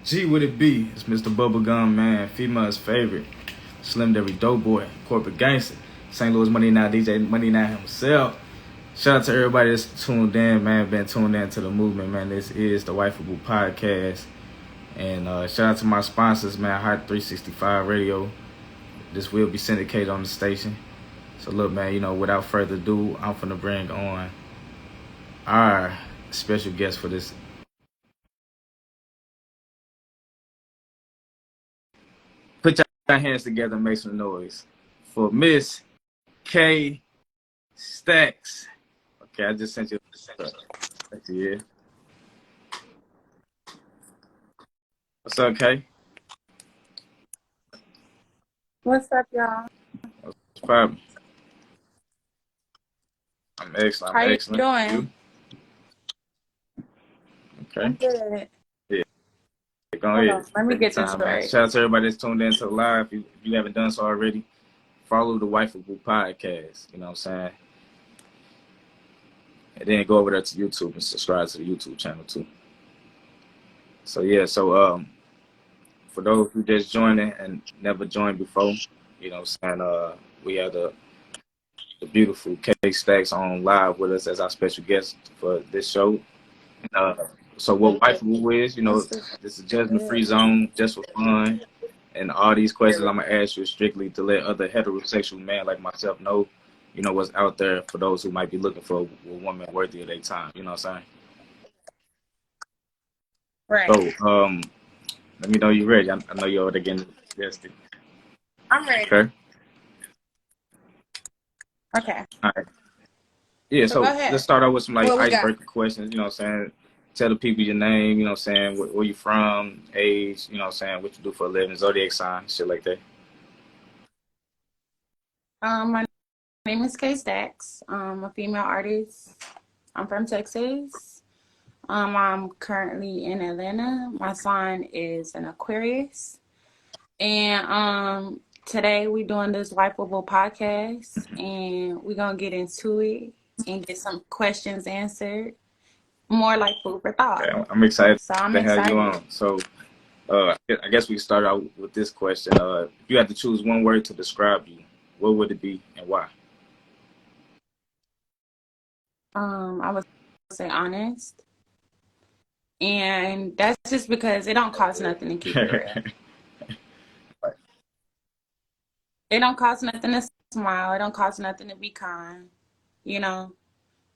G would it be? It's Mr. Bubblegum Man, female's favorite, Slim Derry Doughboy, corporate gangster, St. Louis MoneyNow, DJ MoneyNow himself. Shout out to everybody that's tuned in, man. Been tuned in to the movement, man. This is the Wifeable Podcast. And shout out to my sponsors, man. Hot 365 Radio. This will be syndicated on the station. So look, man, you know, without further ado, I'm finna bring on our special guest for this. Put your hands together and make some noise for Miss Kayy Stackzzz. Okay, I just sent you. Yeah. What's up, Kay? What's up, y'all? What's poppin'? I'm excellent. How you excellent. doing? You? Okay. I'm good. Yeah. Go ahead. Let me get this right. Shout out to everybody that's tuned in to the live. If you haven't done so already, follow the Wifeable Podcast. You know what I'm saying? And then go over there to YouTube and subscribe to the YouTube channel too. So yeah, for those who just joining and never joined before, you know what I'm saying, we have the beautiful Kayy Stackzzz on live with us as our special guest for this show. So what Wifeable is, you know, this is judgment-free zone, just for fun. And all these questions I'm going to ask you is strictly to let other heterosexual men like myself know, you know, what's out there for those who might be looking for a woman worthy of their time. You know what I'm saying? Right. So, let me know you're ready. I know you're already getting suggested. I'm ready. Okay. All right. Yeah, so let's start out with some like icebreaker questions, you know what I'm saying? Tell the people your name, you know what I'm saying, where you from, age, you know what I'm saying, what you do for a living, zodiac sign, shit like that. My name is Kayy Stackzzz. I'm a female artist. I'm from Texas. I'm currently in Atlanta. My sign is an Aquarius. And today we're doing this Wifeable Podcast, and we're going to get into it and get some questions answered. More like food for thought. Okay, I'm excited to have you on. So I guess we start out with this question. If you had to choose one word to describe you, what would it be and why? I would say honest. And that's just because it don't cost nothing to keep it real. It don't cost nothing to smile. It don't cost nothing to be kind, you know.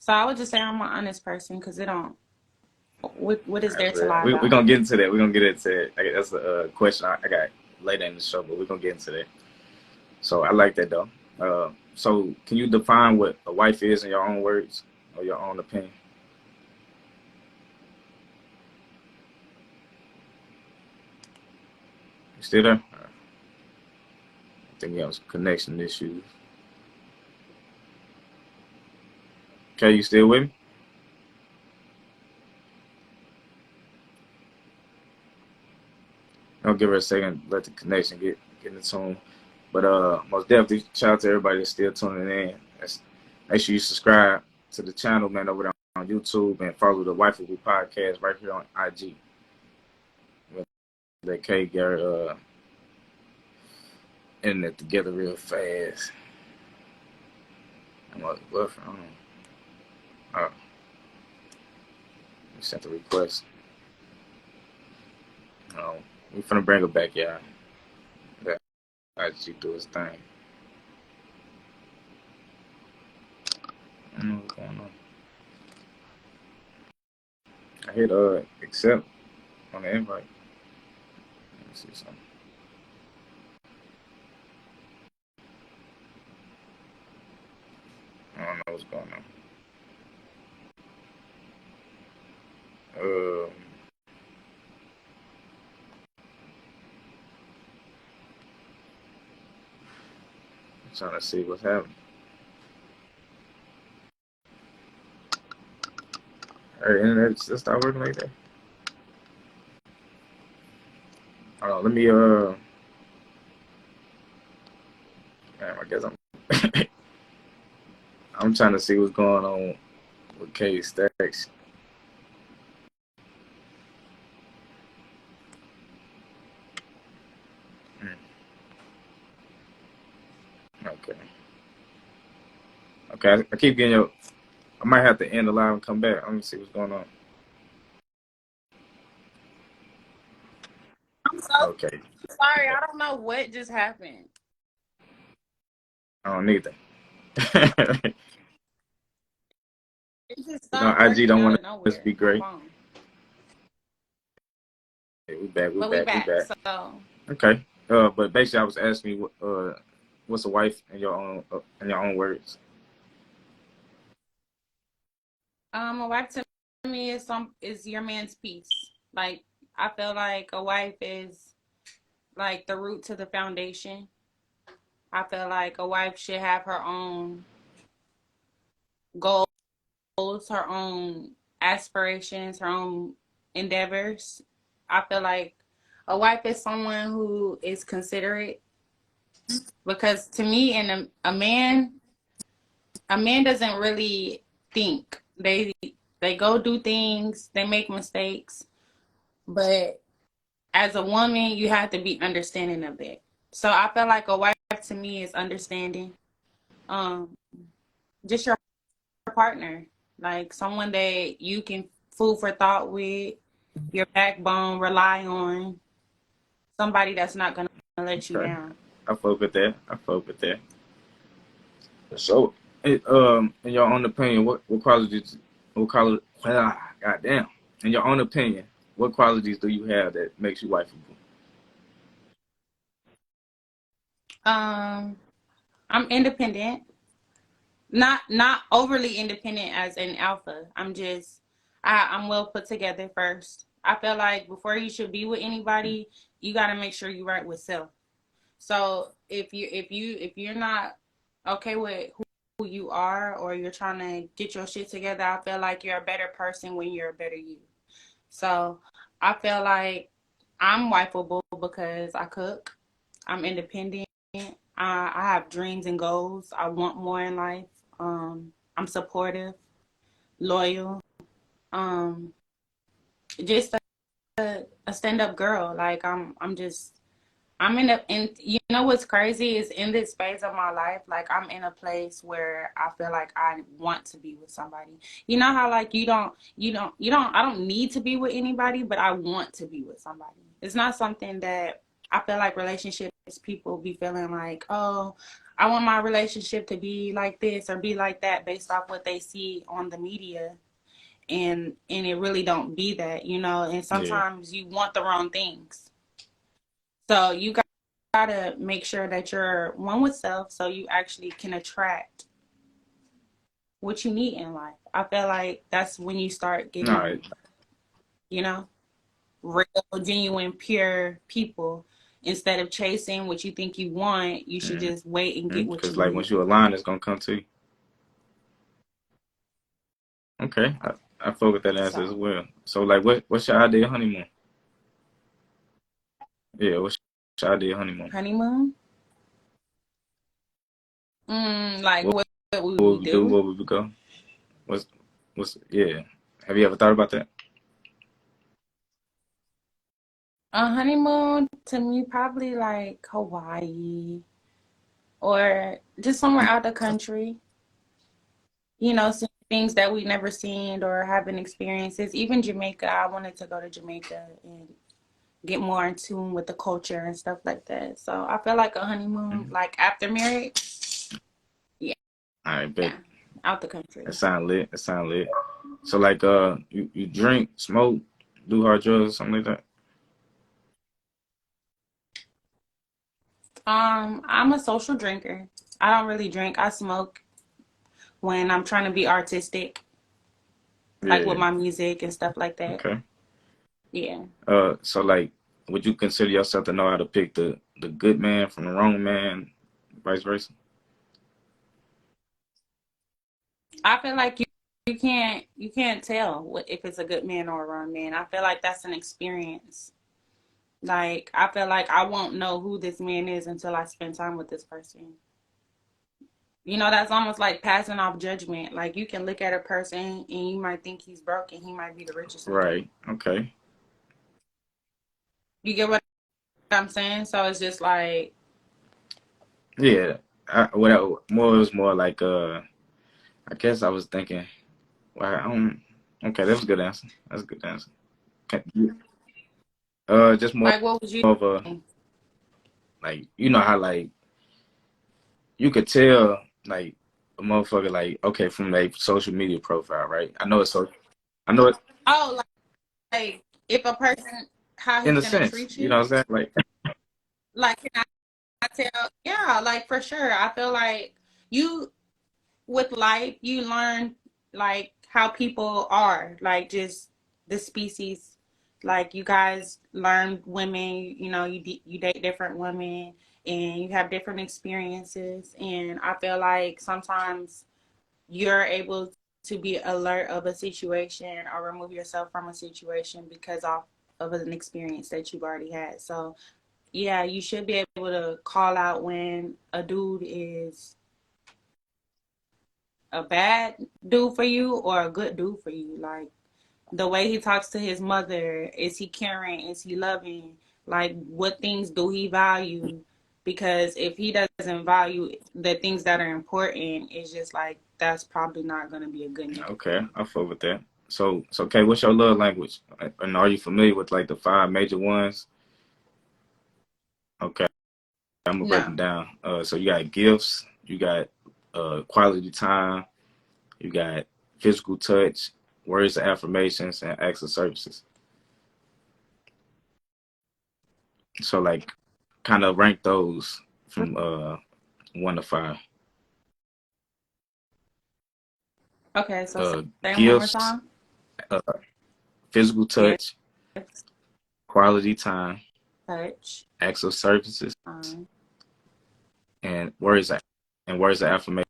So I would just say I'm an honest person because it don't. What is there to lie about? We're going to get into that. We're going to get into it. That's a question I got later in the show, but we're going to get into that. So I like that, though. So can you define what a wife is in your own words or your own opinion? You still there? I think you have some connection issues. Okay, you still with me? I'll give her a second, let the connection get in the tune. But most definitely, shout out to everybody that's still tuning in. Make sure you subscribe to the channel, man, over there on YouTube, and follow the Wifeable Podcast right here on IG. Let Kay get her internet together real fast. I'm like, what? Oh, you sent the request. We finna bring her back, y'all. Let IG do his thing. I don't know what's going on. I hit accept on the invite. Let me see something. I don't know what's going on. I'm trying to see what's happening. Her internet just start working like that. Hold on, let me I guess I'm trying to see what's going on with Kayy Stackzzz. Okay. Okay. I keep getting your. I might have to end the live and come back. Let me see what's going on. I'm so Okay. sorry. I don't know what just happened. I don't need that. It just You know, stopped IG working don't out want of us to nowhere. be My great. phone. Yeah, we back. We But we back. We back. back. So Okay. But basically, I was asking you, what's a wife in your own words? a wife to me is your man's piece. Like I feel like a wife is like the root to the foundation. I feel like a wife should have her own goals, her own aspirations, her own endeavors. I feel like a wife is someone who is considerate because to me and a man doesn't really think. They go do things, they make mistakes, but as a woman, you have to be understanding of that. So I feel like a wife to me is understanding. Um, just your partner, like someone that you can food for thought with, your backbone, rely on, somebody that's not gonna let you Okay. down. I fuck with that. I fuck with that. So, in your own opinion, what qualities, goddamn, in your own opinion, what qualities do you have that makes you wifeable? Um, I'm independent, not overly independent as an alpha. I'm well put together first. I feel like before you should be with anybody, you got to make sure you're right with self. So if you're not okay with who you are, or you're trying to get your shit together, I feel like you're a better person when you're a better you. So I feel like I'm wifeable because I cook. I'm independent. I have dreams and goals. I want more in life. I'm supportive, loyal. Um, just a stand up girl. Like I'm in you know what's crazy is in this phase of my life, like I'm in a place where I feel like I want to be with somebody. You know how like I don't need to be with anybody, but I want to be with somebody. It's not something that I feel like relationships people be feeling like, oh, I want my relationship to be like this or be like that based off what they see on the media. And it really don't be that, you know, and Yeah. sometimes you want the wrong things. So you gotta make sure that you're one with self so you actually can attract what you need in life. I feel like that's when you start All getting, right. you know, real, genuine, pure people. Instead of chasing what you think you want, you should just wait and get what Because you like need. once you align, it's gonna come to you. Okay. I fuck with that answer as So well. So like, what's your ideal honeymoon? Yeah. What's your ideal honeymoon? honeymoon, like What what would we would we do? do? Where would we go? What's yeah? Have you ever thought about that? A honeymoon to me probably like Hawaii or just somewhere out the country. You know, seeing things that we never seen or having experiences. Even Jamaica, I wanted to go to Jamaica and get more in tune with the culture and stuff like that. So I feel like a honeymoon, Mhm. like after marriage, yeah, All right, bet. yeah, out the country. That sound lit. That sound lit. So like, you drink, smoke, do hard drugs, something like that. I'm a social drinker. I don't really drink. I smoke when I'm trying to be artistic, like with Yeah. my music and stuff like that. Okay. Yeah. So like, would you consider yourself to know how to pick the good man from the wrong man, vice versa? I feel like you can't tell if it's a good man or a wrong man. I feel like that's an experience. Like I feel like I won't know who this man is until I spend time with this person. You know, that's almost like passing off judgment. Like you can look at a person and you might think he's broke and he might be the richest nigga. Right. Okay. You get what I'm saying? So it's just like Yeah. More it was more like I guess I was thinking. Well, okay, that's a good answer. That's a good answer. Just more Like, what was you of a thinking? like you know how like you could tell like a motherfucker like okay from their social media profile, right? I know it's so I know it Oh, like if a person, how in he's a gonna sense, treat you know you. what I'm saying? Like, can I tell? Yeah, like for sure. I feel like you with life, you learn like how people are, like just the species. Like you guys learn women, you know, you date different women and you have different experiences. And I feel like sometimes you're able to be alert of a situation or remove yourself from a situation because of an experience that you've already had. So yeah, you should be able to call out when a dude is a bad dude for you or a good dude for you. Like the way he talks to his mother, is he caring? Is he loving? Like what things do he value? Because if he doesn't value the things that are important, it's just like that's probably not gonna be a good nigga. Okay, I fuck with that. So okay, what's your love language? And are you familiar with like the 5 major ones? Okay, I'm gonna break them No. down. So you got gifts, you got quality time, you got physical touch, words of affirmations, and acts of services. So like, kind of rank those from 1 to 5. Okay, so say them one more Gifts, time. uh, physical touch, Gifts, quality time, touch, acts of services, um, and words of affirmation.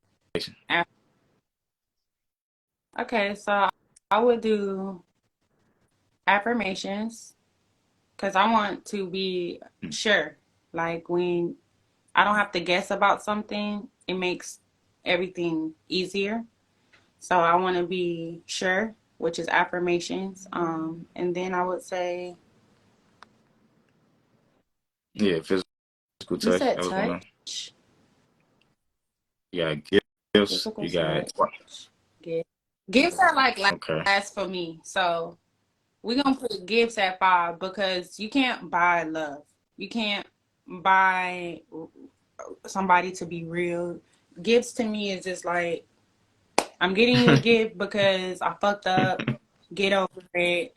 okay, so I would do affirmations because I want to be sure. Like when I don't have to guess about something, it makes everything easier. So I want to be sure, which is affirmations. And then I would say, Yeah, physical you touch. said That was one of them. touch, You got gifts. physical You got touch, gift. Gifts are like okay. last for me. So we're gonna put gifts at 5 because you can't buy love. You can't buy somebody to be real. Gifts to me is just like I'm getting you a gift because I fucked up. Get over it.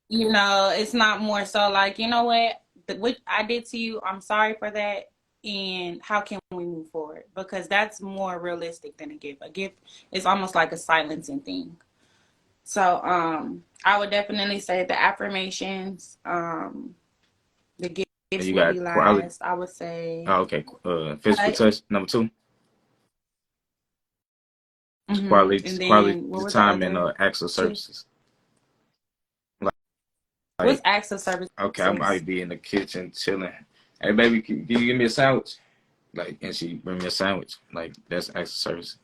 You know, it's not more so like, you know what I did to you, I'm sorry for that. And how can we move forward? Because that's more realistic than a gift. A gift is almost like a silencing thing. So I would definitely say the affirmations, the And gifts you will be got quality. last. I would say Oh, okay. Physical touch. touch. Number 2. And Quality then what were the time and other acts of 2? services. What's Like acts of okay, I services? might be in the kitchen chilling. Hey baby, can you give me a sandwich? Like, and she bring me a sandwich. Like that's acts of service.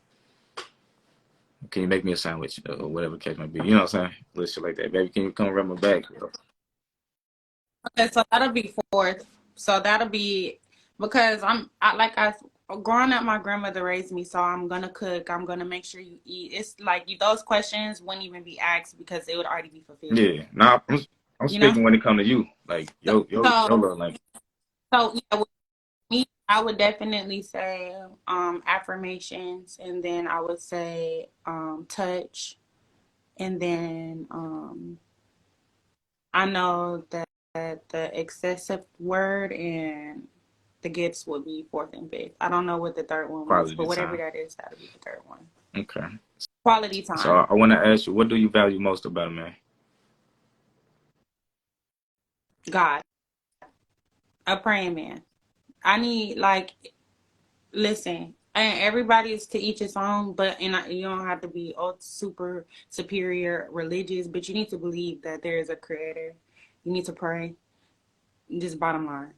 Can you make me a sandwich or whatever the case may be? You know what I'm saying? Little shit like that. Baby, can you come rub my back? Okay, so that'll be 4th. So that'll be because growing up, my grandmother raised me, so I'm gonna cook. I'm gonna make sure you eat. It's like those questions wouldn't even be asked because it would already be fulfilled. Yeah. Nah, I'm You know. speaking when it come to you. Like So your so, love language. so yeah, with me, I would definitely say affirmations, and then I would say touch, and then I know that the excessive word and the gifts would be 4th and 5th. I don't know what the third one was, but Quality whatever time. that is, that'll be the third one. Okay. Quality So time. I want to ask you, what do you value most about a man? God. A praying man. I need listen, and everybody is to each his own, but you don't have to be super superior religious, but you need to believe that there is a creator. You need to pray. Just bottom line.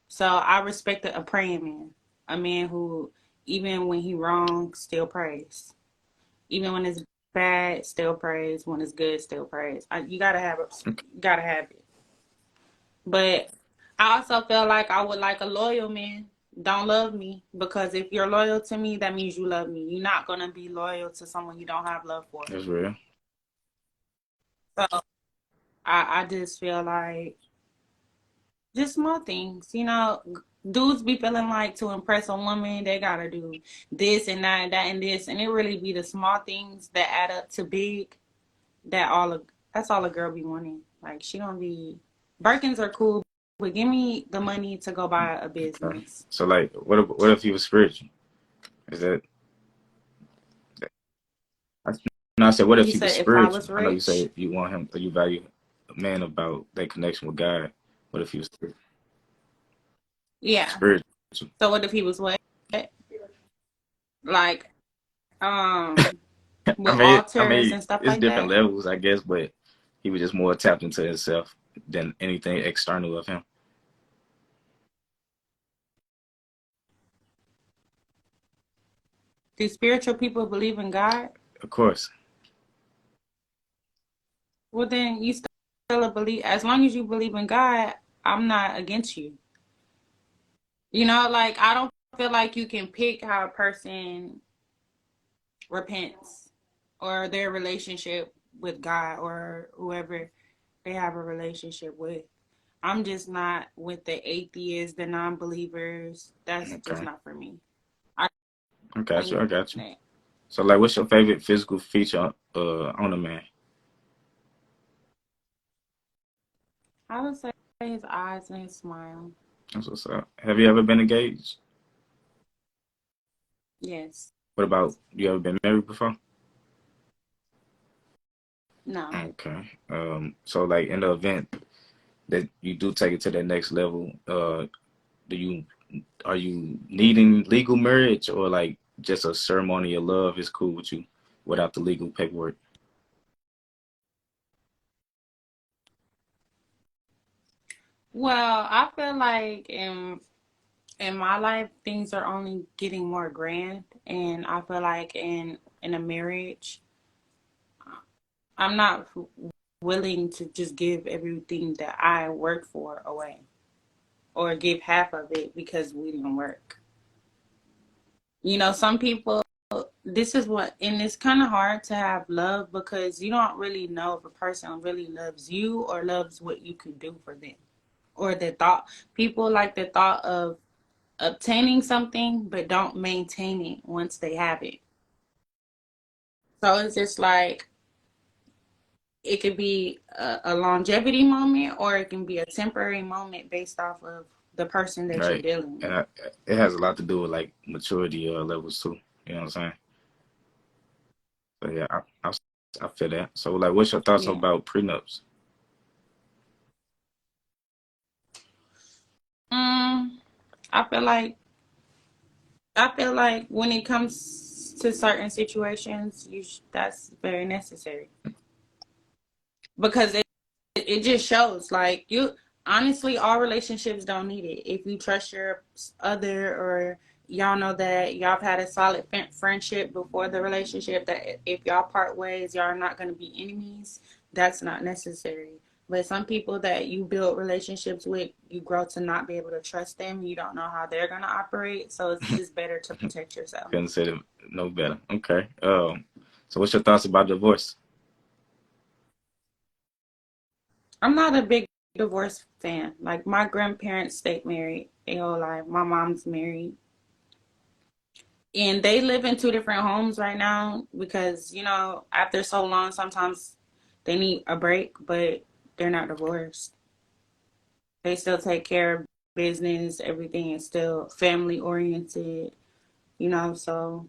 So I respect a praying man, a man who, even when he wrong, still prays. Even when it's bad, still prays. When it's good, still prays. You gotta have it. Okay. You gotta have it. But I also feel like I would like a loyal man. don't love me, because if you're loyal to me, that means you love me. You're not gonna be loyal to someone you don't have love for. That's real. So I just feel like just small things, dudes be feeling like to impress a woman, they gotta do this and that and that and this, and it really be the small things that add up to big. That's all a girl be wanting. Like, she don't be Birkins are cool, but give me the money to go buy a business. So like, what if he was spiritual? Is that? No, I said, what if You he was said if I spiritual? was I know you say rich, you want him, or you value a man about that connection with God. What if he was yeah. spiritual? So what if he was what? Like, um, with I altars mean, and stuff it's like different that? levels, I guess, but he was just more tapped into himself than anything external of him. Do spiritual people believe in God? Of course. Well, then you still believe. As long as you believe in God, I'm not against you. Like, I don't feel like you can pick how a person repents or their relationship with God or whoever they have a relationship with. I'm just not with the atheists, the non-believers. That's just Okay. not for me. I I got you. don't I got you. that. So like, what's your favorite physical feature on a man? I would say his eyes and his smile. That's what's up. Have you ever been engaged? Yes. What about you? Ever been married before? No. Okay. So like in the event that you do take it to that next level, do you are you needing legal marriage, or like just a ceremony of love is cool with you without the legal paperwork? Well, I feel like in my life things are only getting more grand, and I feel like in a marriage I'm not willing to just give everything that I work for away or give half of it because we didn't work. Some people, this is what, and it's kind of hard to have love because you don't really know if a person really loves you or loves what you can do for them. Or the thought, people like the thought of obtaining something but don't maintain it once they have it. So it's just like, it could be a longevity moment or it can be a temporary moment based off of the person that you're Right. dealing And with. it has a lot to do with like maturity levels too. You know what I'm saying? So yeah, I feel that. So like, what's your thoughts Yeah. about prenups? Mm, I feel like when it comes to certain situations, that's very necessary because it just shows like you honestly all relationships don't need it. If you trust your other, or y'all know that y'all have had a solid friendship before the relationship, that if y'all part ways y'all are not going to be enemies, that's not necessary. But some people that you build relationships with, you grow to not be able to trust them. You don't know how they're going to operate, so it's just better to protect yourself. Couldn't say it no better. Okay. So what's your thoughts about divorce? I'm not a big divorce fan. Like, my grandparents stayed married their whole life. My mom's married. And they live in two different homes right now because, after so long, sometimes they need a break, but they're not divorced. They still take care of business. Everything is still family oriented, so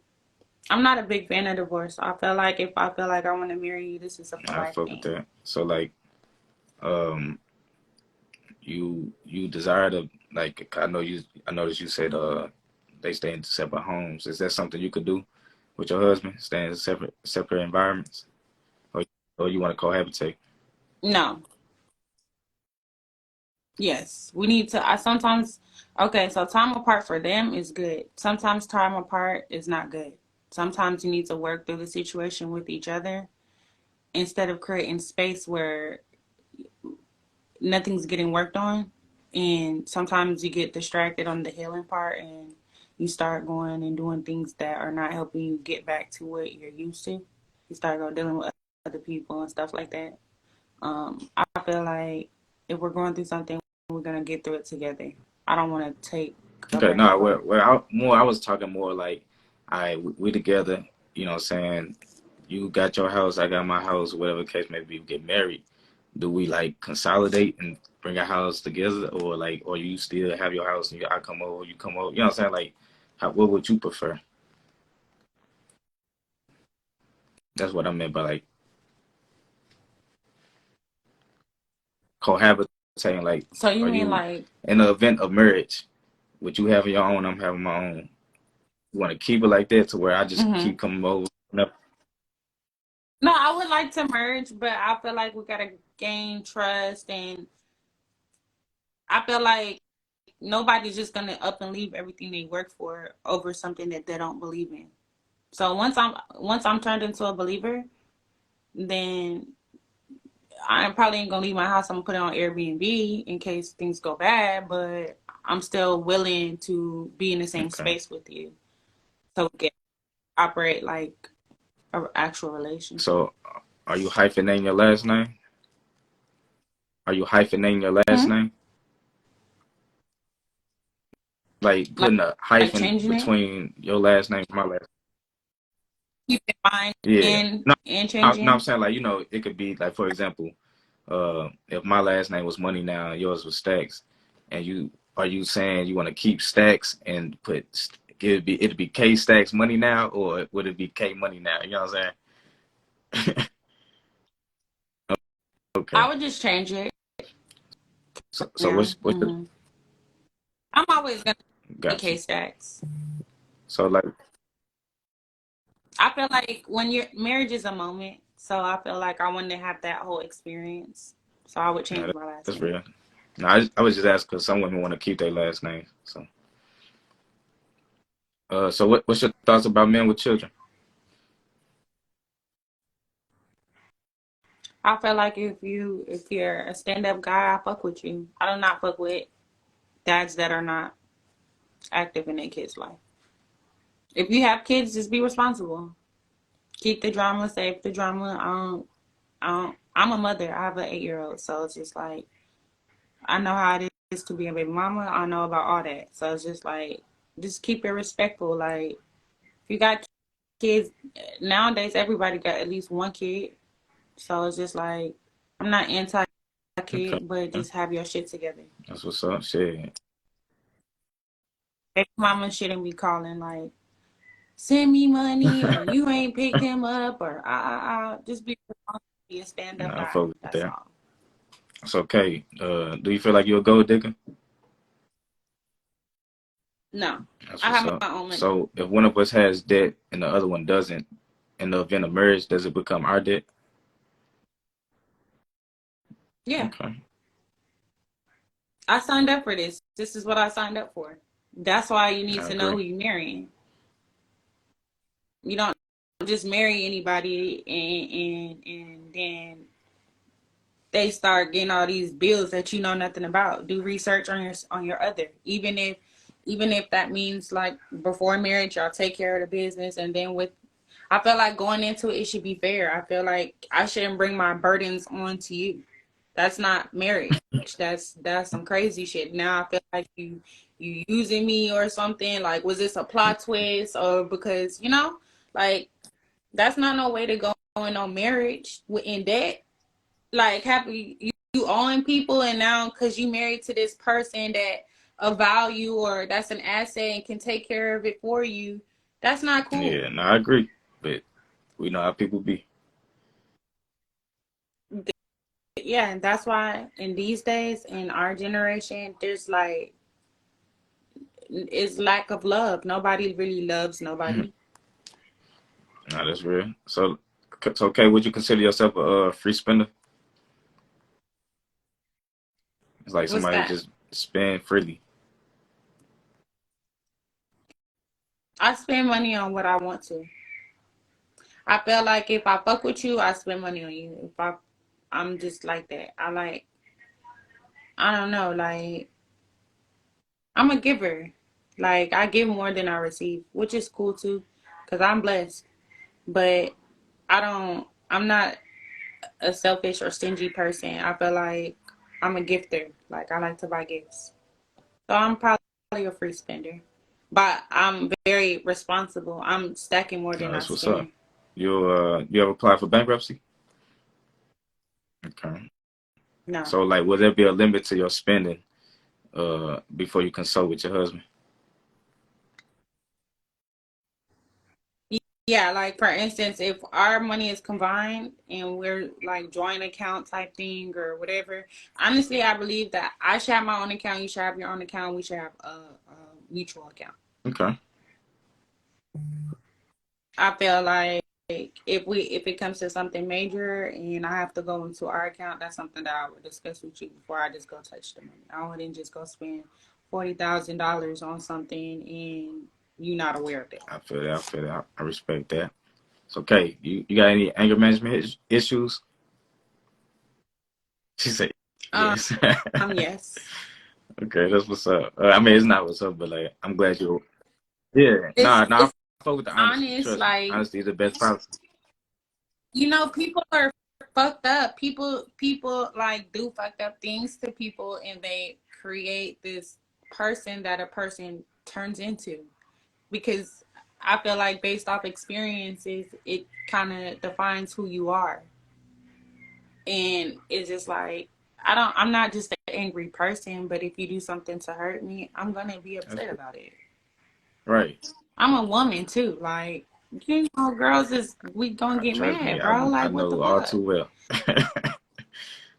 I'm not a big fan of divorce. I feel like if I feel like I want to marry you, this is a for I life fuck with thing. that. So like, um, you desire to, like, I noticed you said they stay in separate homes. Is that something you could do with your husband? Stay in separate environments, or you want to cohabitate? No. Yes, we need to. I sometimes, okay, so time apart for them is good. Sometimes time apart is not good. Sometimes you need to work through the situation with each other instead of creating space where nothing's getting worked on. And sometimes you get distracted on the healing part and you start going and doing things that are not helping you get back to what you're used to. You start dealing with other people and stuff like that. I feel like if we're going through something, we're going to get through it together. I don't want to take a Okay, break no, apart. I was talking more like, all right, we together, you know what I'm saying? You got your house, I got my house, whatever the case may be, we get married. Do we like consolidate and bring our house together, or like, or you still have your house and I come over, you come over, you know what I'm saying? Like, what would you prefer? That's what I meant by like cohabitating. Like, So you are mean you like, in the event of marriage? Would you have your own? I'm having my own. You want to keep it like that to where I just mm-hmm. keep coming over? No. No, I would like to merge, but I feel like we got to gain trust. And I feel like nobody's just going to up and leave everything they work for over something that they don't believe in. So once I'm turned into a believer, then I probably ain't gonna leave my house. I'm gonna put it on Airbnb in case things go bad, but I'm still willing to be in the same Okay. space with you, so we can operate like an actual relationship. So, are you hyphenating your last name? Are you hyphenating your last Hmm? name? Like Like, putting a like hyphen changing it. between your last name and my last Keep in mind name? Yeah. and No, I'm changing. saying like, it could be like, for example, if my last name was MoneyNow and yours was Stackzzz, and are you saying you want to keep Stackzzz and it'd be Kayy Stackzzz MoneyNow, or would it be Kayy MoneyNow? You know what I'm saying? I Okay. would just change it So now. what's your I'm always gonna be got Kayy you? Stackzzz. So like, I feel like when your marriage is a moment, so I feel like I want to have that whole experience. So I would no, change my last that's name. real. No, I was just asking because some women want to keep their last name. So what's your thoughts about men with children? I feel like if you're a stand up guy, I fuck with you. I do not fuck with dads that are not active in their kids' life. If you have kids, just be responsible. Keep the drama, save the drama. I'm a mother. I have an 8-year-old, so it's just like I know how it is to be a baby mama. I know about all that, so it's just like just keep it respectful. Like if you got kids nowadays, everybody got at least one kid, so it's just like I'm not anti Okay, kid, but just have your shit together. that's what's up. Shit. Baby mama shouldn't be calling like, send me money or you ain't picked him up or just be a stand No, up I guy. fuck with That's that. all. It's okay. Do you feel like you're a gold digger? No, That's I what's have up. my own money. So if one of us has debt and the other one doesn't, in the event of marriage, does it become our debt? Yeah, Okay. I signed up for this. This is what I signed up for. That's why you need I to know agree. who you're marrying. You don't just marry anybody and then they start getting all these bills that you know nothing about. Do research on your other, even if that means like before marriage, y'all take care of the business, and then with. I feel like going into it should be fair. I feel like I shouldn't bring my burdens on to you. That's not marriage. That's some crazy shit. Now I feel like you using me or something. Like, was this a plot twist or because like that's not no way to go in on marriage in debt. Like happy you owing people, and now because you married to this person that a value or that's an asset and can take care of it for you, that's not cool. Yeah, no, I agree. But we know how people be. Yeah, and that's why in these days in our generation, there's like it's lack of love. Nobody really loves No, nobody. that's real. So it's okay. Would you consider yourself a free spender? It's like What's somebody who that? just spend freely. I spend money on what I want to. I feel like if I fuck with you, I spend money on you. I'm just like that. I don't know, like I'm a giver. Like, I give more than I receive, which is cool too, because I'm blessed. But I'm not a selfish or stingy person. I feel like I'm a gifter. Like, I like to buy gifts. So I'm probably a free spender. But I'm very responsible. I'm stacking more No, than I that's what's up. spend. You ever apply for bankruptcy? Okay. No. So like, will there be a limit to your spending before you consult with your husband? Yeah, like for instance, if our money is combined and we're like joint account type thing or whatever, honestly, I believe that I should have my own account, you should have your own account, we should have a mutual account. Okay. I feel like if it comes to something major and I have to go into our account, that's something that I would discuss with you before I just go touch the money. I wouldn't just go spend $40,000 on something and you're not aware of it. I feel that. I feel that. I respect that. So, okay, you got any anger management issues? She said Um, yes. yes. Okay, that's what's up. I mean, it's not what's up, but like, I'm glad you. Yeah. Nah, nah. It's I fuck with the honesty. honest, Trust me. like, Honesty is the best policy. people are fucked up. People like do fucked up things to people and they create this person that a person turns into. Because I feel like based off experiences, it kind of defines who you are. And it's just like, I'm not just an angry person, but if you do something to hurt me, I'm going to be upset about it. Right. I'm a woman too. Like, girls we gonna get Trust me, mad, bro. I Like, what the know all fuck? too well.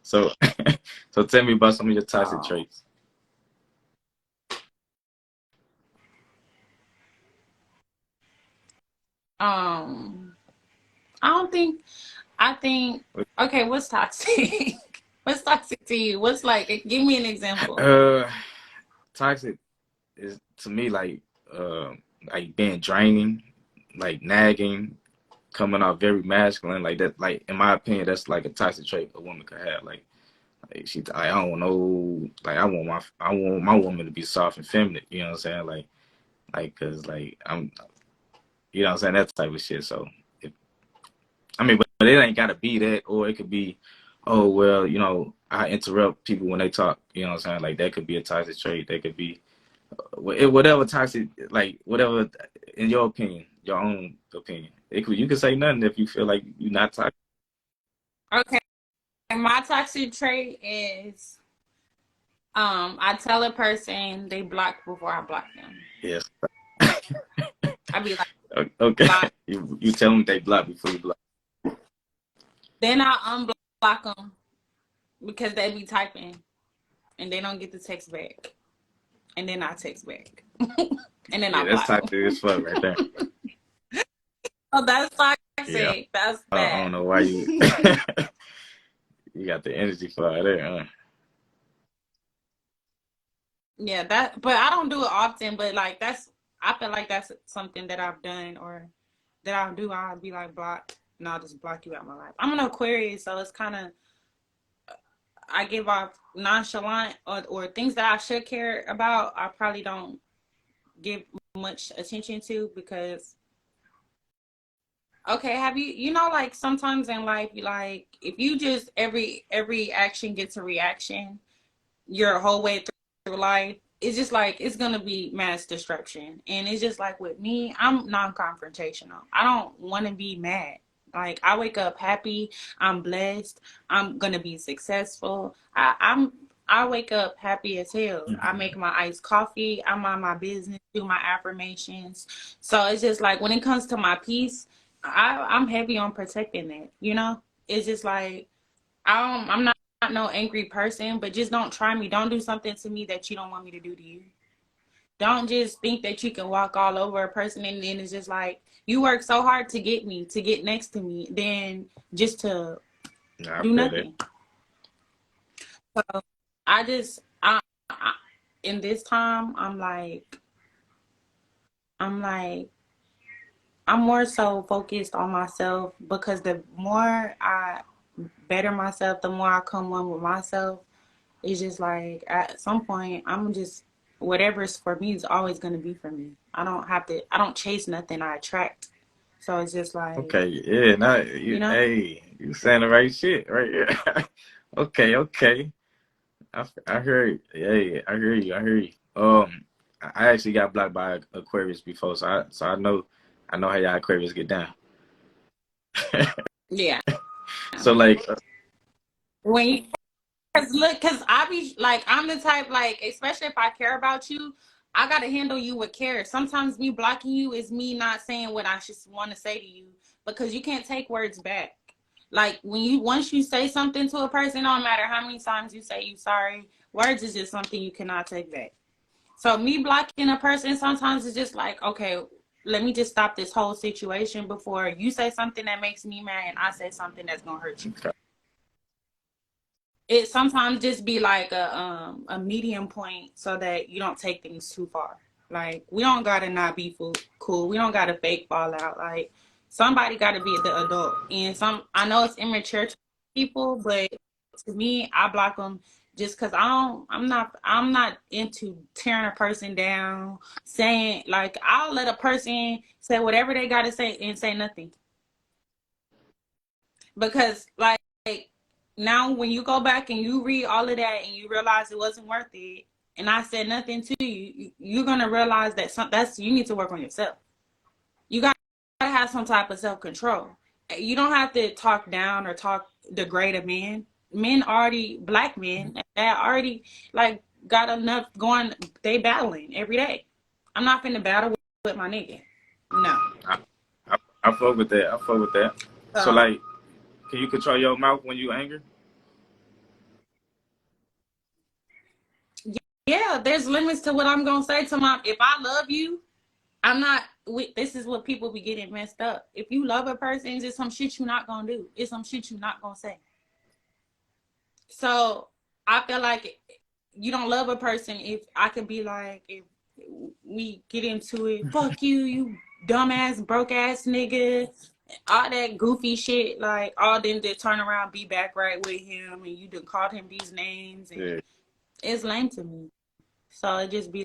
So, so tell me about some of your toxic Oh. traits. I don't think, I think, okay, what's toxic? What's toxic to you? What's like, give me an example. Toxic is to me like being draining, like nagging, coming out very masculine, like that. Like in my opinion, that's like a toxic trait a woman could have. Like she, I don't know, like I want my woman to be soft and feminine. You know what I'm saying? Cause like I'm, you know what I'm saying, that type of shit. So, but it ain't gotta be that, or it could be, oh well, you know, I interrupt people when they talk. You know what I'm saying? Like that could be a toxic trait. That could be whatever toxic, like whatever, in your opinion, your own opinion. You can say nothing if you feel like you're not toxic. Okay, my toxic trait is, I tell a person they block before I block them. Yes. I be like, Okay. block. You tell them they block before you block. Then I unblock them because they be typing and they don't get the text back. And then I text back. And then I Yeah, that's block toxic them. as fuck right there. Oh, that's toxic. Yeah. That's I bad. don't know why you you got the energy for all that, huh? Yeah, but I don't do it often, but like I feel like that's something that I've done or that I'll do. I'll be like block and I'll just block you out my life. I'm an Aquarius, so it's kind of, I give off nonchalant or things that I should care about. I probably don't give much attention to because, okay, have you know, like sometimes in life, you like, if you just every action gets a reaction your whole way through life, it's just like it's gonna be mass destruction. And it's just like with me, I'm non-confrontational. I don't want to be mad. Like, I wake up happy, I'm blessed, I'm gonna be successful. I wake up happy as hell. I make my iced coffee, I mind my business, do my affirmations. So it's just like when it comes to my peace, I'm heavy on protecting that, you know? It's just like I'm not no angry person, but just don't try me. Don't do something to me that you don't want me to do to you. Don't just think that you can walk all over a person and then it's just like you work so hard to get me, to get next to me, then just to do nothing. So I in this time, I'm more so focused on myself because the more I better myself, the more I come one with myself. It's just like at some point, I'm just whatever's for me is always going to be for me. I don't chase nothing, I attract. So it's just like, Okay, yeah, now you know? hey, you saying the right shit right here. Okay, okay. I hear you. Yeah, I hear you. I hear you. I actually got blocked by Aquarius before, so I know how y'all Aquarius get down. Yeah. So like, When you, cause I be like, I'm the type, like, especially if I care about you, I gotta handle you with care. Sometimes me blocking you is me not saying what I just want to say to you, because you can't take words back. Like once you say something to a person, no matter how many times you say you sorry, words is just something you cannot take back. So me blocking a person sometimes is just like, okay, let me just stop this whole situation before you say something that makes me mad and I say something that's gonna hurt you. okay. It sometimes just be like a medium point so that you don't take things too far. Like, we don't gotta not be cool. We don't gotta fake fallout. Like, somebody gotta be the adult. And I know it's immature to people, but to me, I block them just because I'm not into tearing a person down, saying, like, I'll let a person say whatever they gotta say and say nothing. Because like now when you go back and you read all of that and you realize it wasn't worth it, and I said nothing to you, you're gonna realize that you need to work on yourself. You gotta have some type of self-control. You don't have to talk down or degrade a man. Black men that already like got enough going, they battling every day. I'm not finna battle with my nigga. No. I fuck with that. I fuck with that. So So like, can you control your mouth when you angry? yeah, there's limits to what I'm gonna say to my. If I love you, I'm not. This is what people be getting messed up. If you love a person, it's some shit you're not gonna do. It's some shit you're not gonna say. So I feel like you don't love a person if I can be like, if we get into it, fuck you, you dumbass, broke ass nigga, all that goofy shit. Like, all them to turn around, be back right with him, and you done called him these names, and Yeah. it's lame to me. So it just be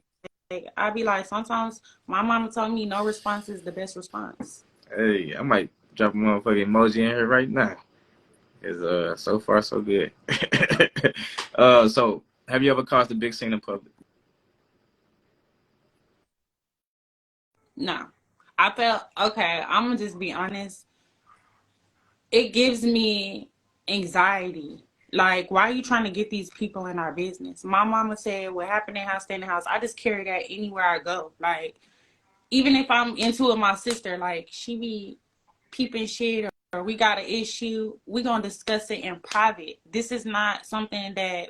like, I be like, sometimes my mama told me no response is the best response. Hey, I might drop a motherfucking emoji in here right now. It's so far so good. So have you ever caused a big scene in public? No. I felt, okay, I'm gonna just be honest. It gives me anxiety. Like, why are you trying to get these people in our business? My mama said, what happened in house, stay in the house. I just carry that anywhere I go. Like, even if I'm into it with my sister, like, she be peeping shit, or we got an issue, we gonna discuss it in private. This is not something that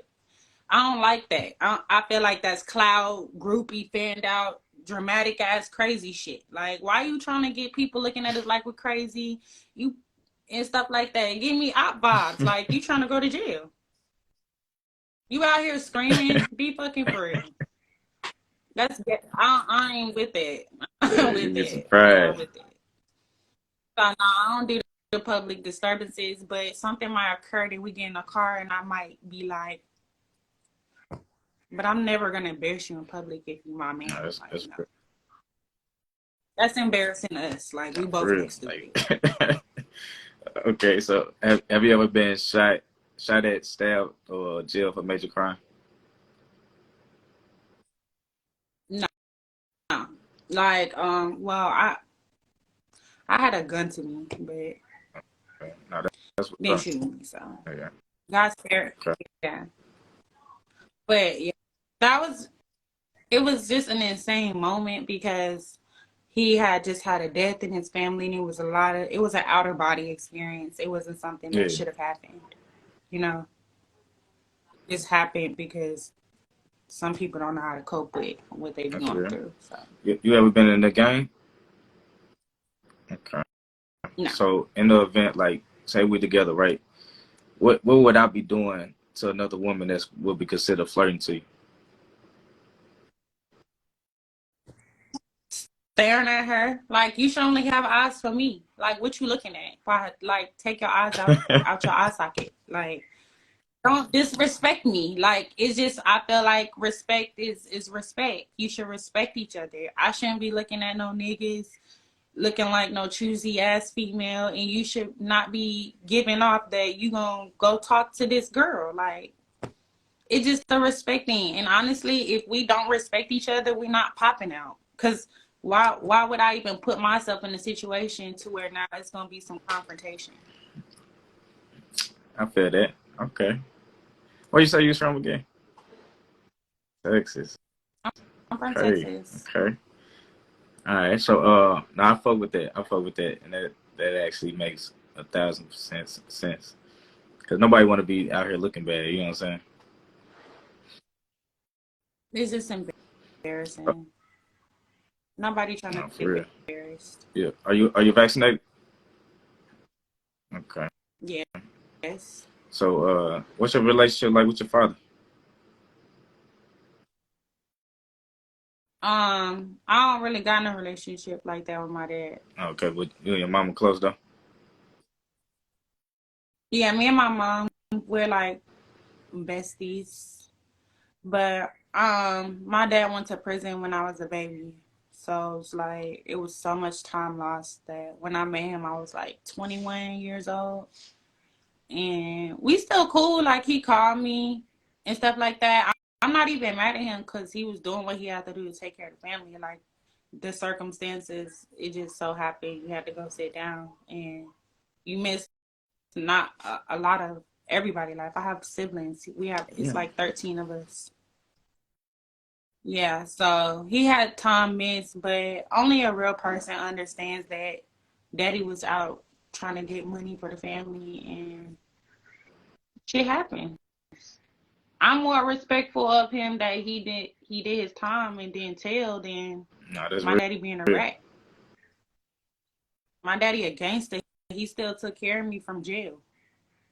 I don't like. That I feel like that's cloud groupie fanned out dramatic ass crazy shit. Like, why are you trying to get people looking at us like we're crazy, you and stuff like that? Give me op vibes. Like, you trying to go to jail. You out here screaming, be fucking for real. I ain't with that. Yeah, I'm you with get that. I'm not surprised. with that. So no, I don't do the public disturbances, but something might occur that we get in a car and I might be like, but I'm never gonna embarrass you in public if you my man. No, Like, that's no. That's embarrassing us. Like, we for both real. look stupid. Like, okay, so have you ever been shot at, stabbed, or jailed for major crime? No, no. Like, well, I had a gun to me, but No, that's what's didn't up. shoot me. So Okay. God spared. Okay. Yeah, but yeah, that was it was just an insane moment because he had just had a death in his family, and it was an outer body experience. It wasn't something that Yeah, should have happened. You know, this happened because some people don't know how to cope with what they've that's gone real. through. So You ever been in the game? Okay. no. So in the event, like, say we together, right? What would I be doing to another woman that would be considered flirting to you? Staring at her, like, you should only have eyes for me. Like, what you looking at? Like, take your eyes out your eye socket. Like, don't disrespect me. Like, it's just, I feel like respect is respect. You should respect each other. I shouldn't be looking at no niggas looking like no choosy ass female, and you should not be giving off that you gonna go talk to this girl. Like, it's just the respecting. And honestly, if we don't respect each other, we're not popping out. Cause why would I even put myself in a situation to where now it's gonna be some confrontation? I feel that. Okay. Where you say you was from again? Texas. I'm from Okay. Texas. Okay. All right. So now I fuck with that. I fuck with that, and that actually makes 1,000% sense. Cause nobody want to be out here looking bad. You know what I'm saying? It's just embarrassing. Nobody trying to For get real. embarrassed. Yeah. Are you vaccinated? Okay. Yeah. Yes. So what's your relationship like with your father? I don't really got no relationship like that with my dad. Okay, but you and your mama close though? Yeah, me and my mom, we're like besties. But my dad went to prison when I was a baby. So it's like it was so much time lost that when I met him I was like 21 years old. And we still cool, like he called me and stuff like that. I'm not even mad at him because he was doing what he had to do to take care of the family. Like, the circumstances, it just so happened you had to go sit down and you missed not a lot of everybody. Like, I have siblings. It's like 13 of us. Yeah, so he had time missed, but only a real person understands that daddy was out trying to get money for the family and shit happened. I'm more respectful of him that he did his time and didn't tell than No, that's my real. daddy being a rat. My daddy a gangster. He still took care of me from jail.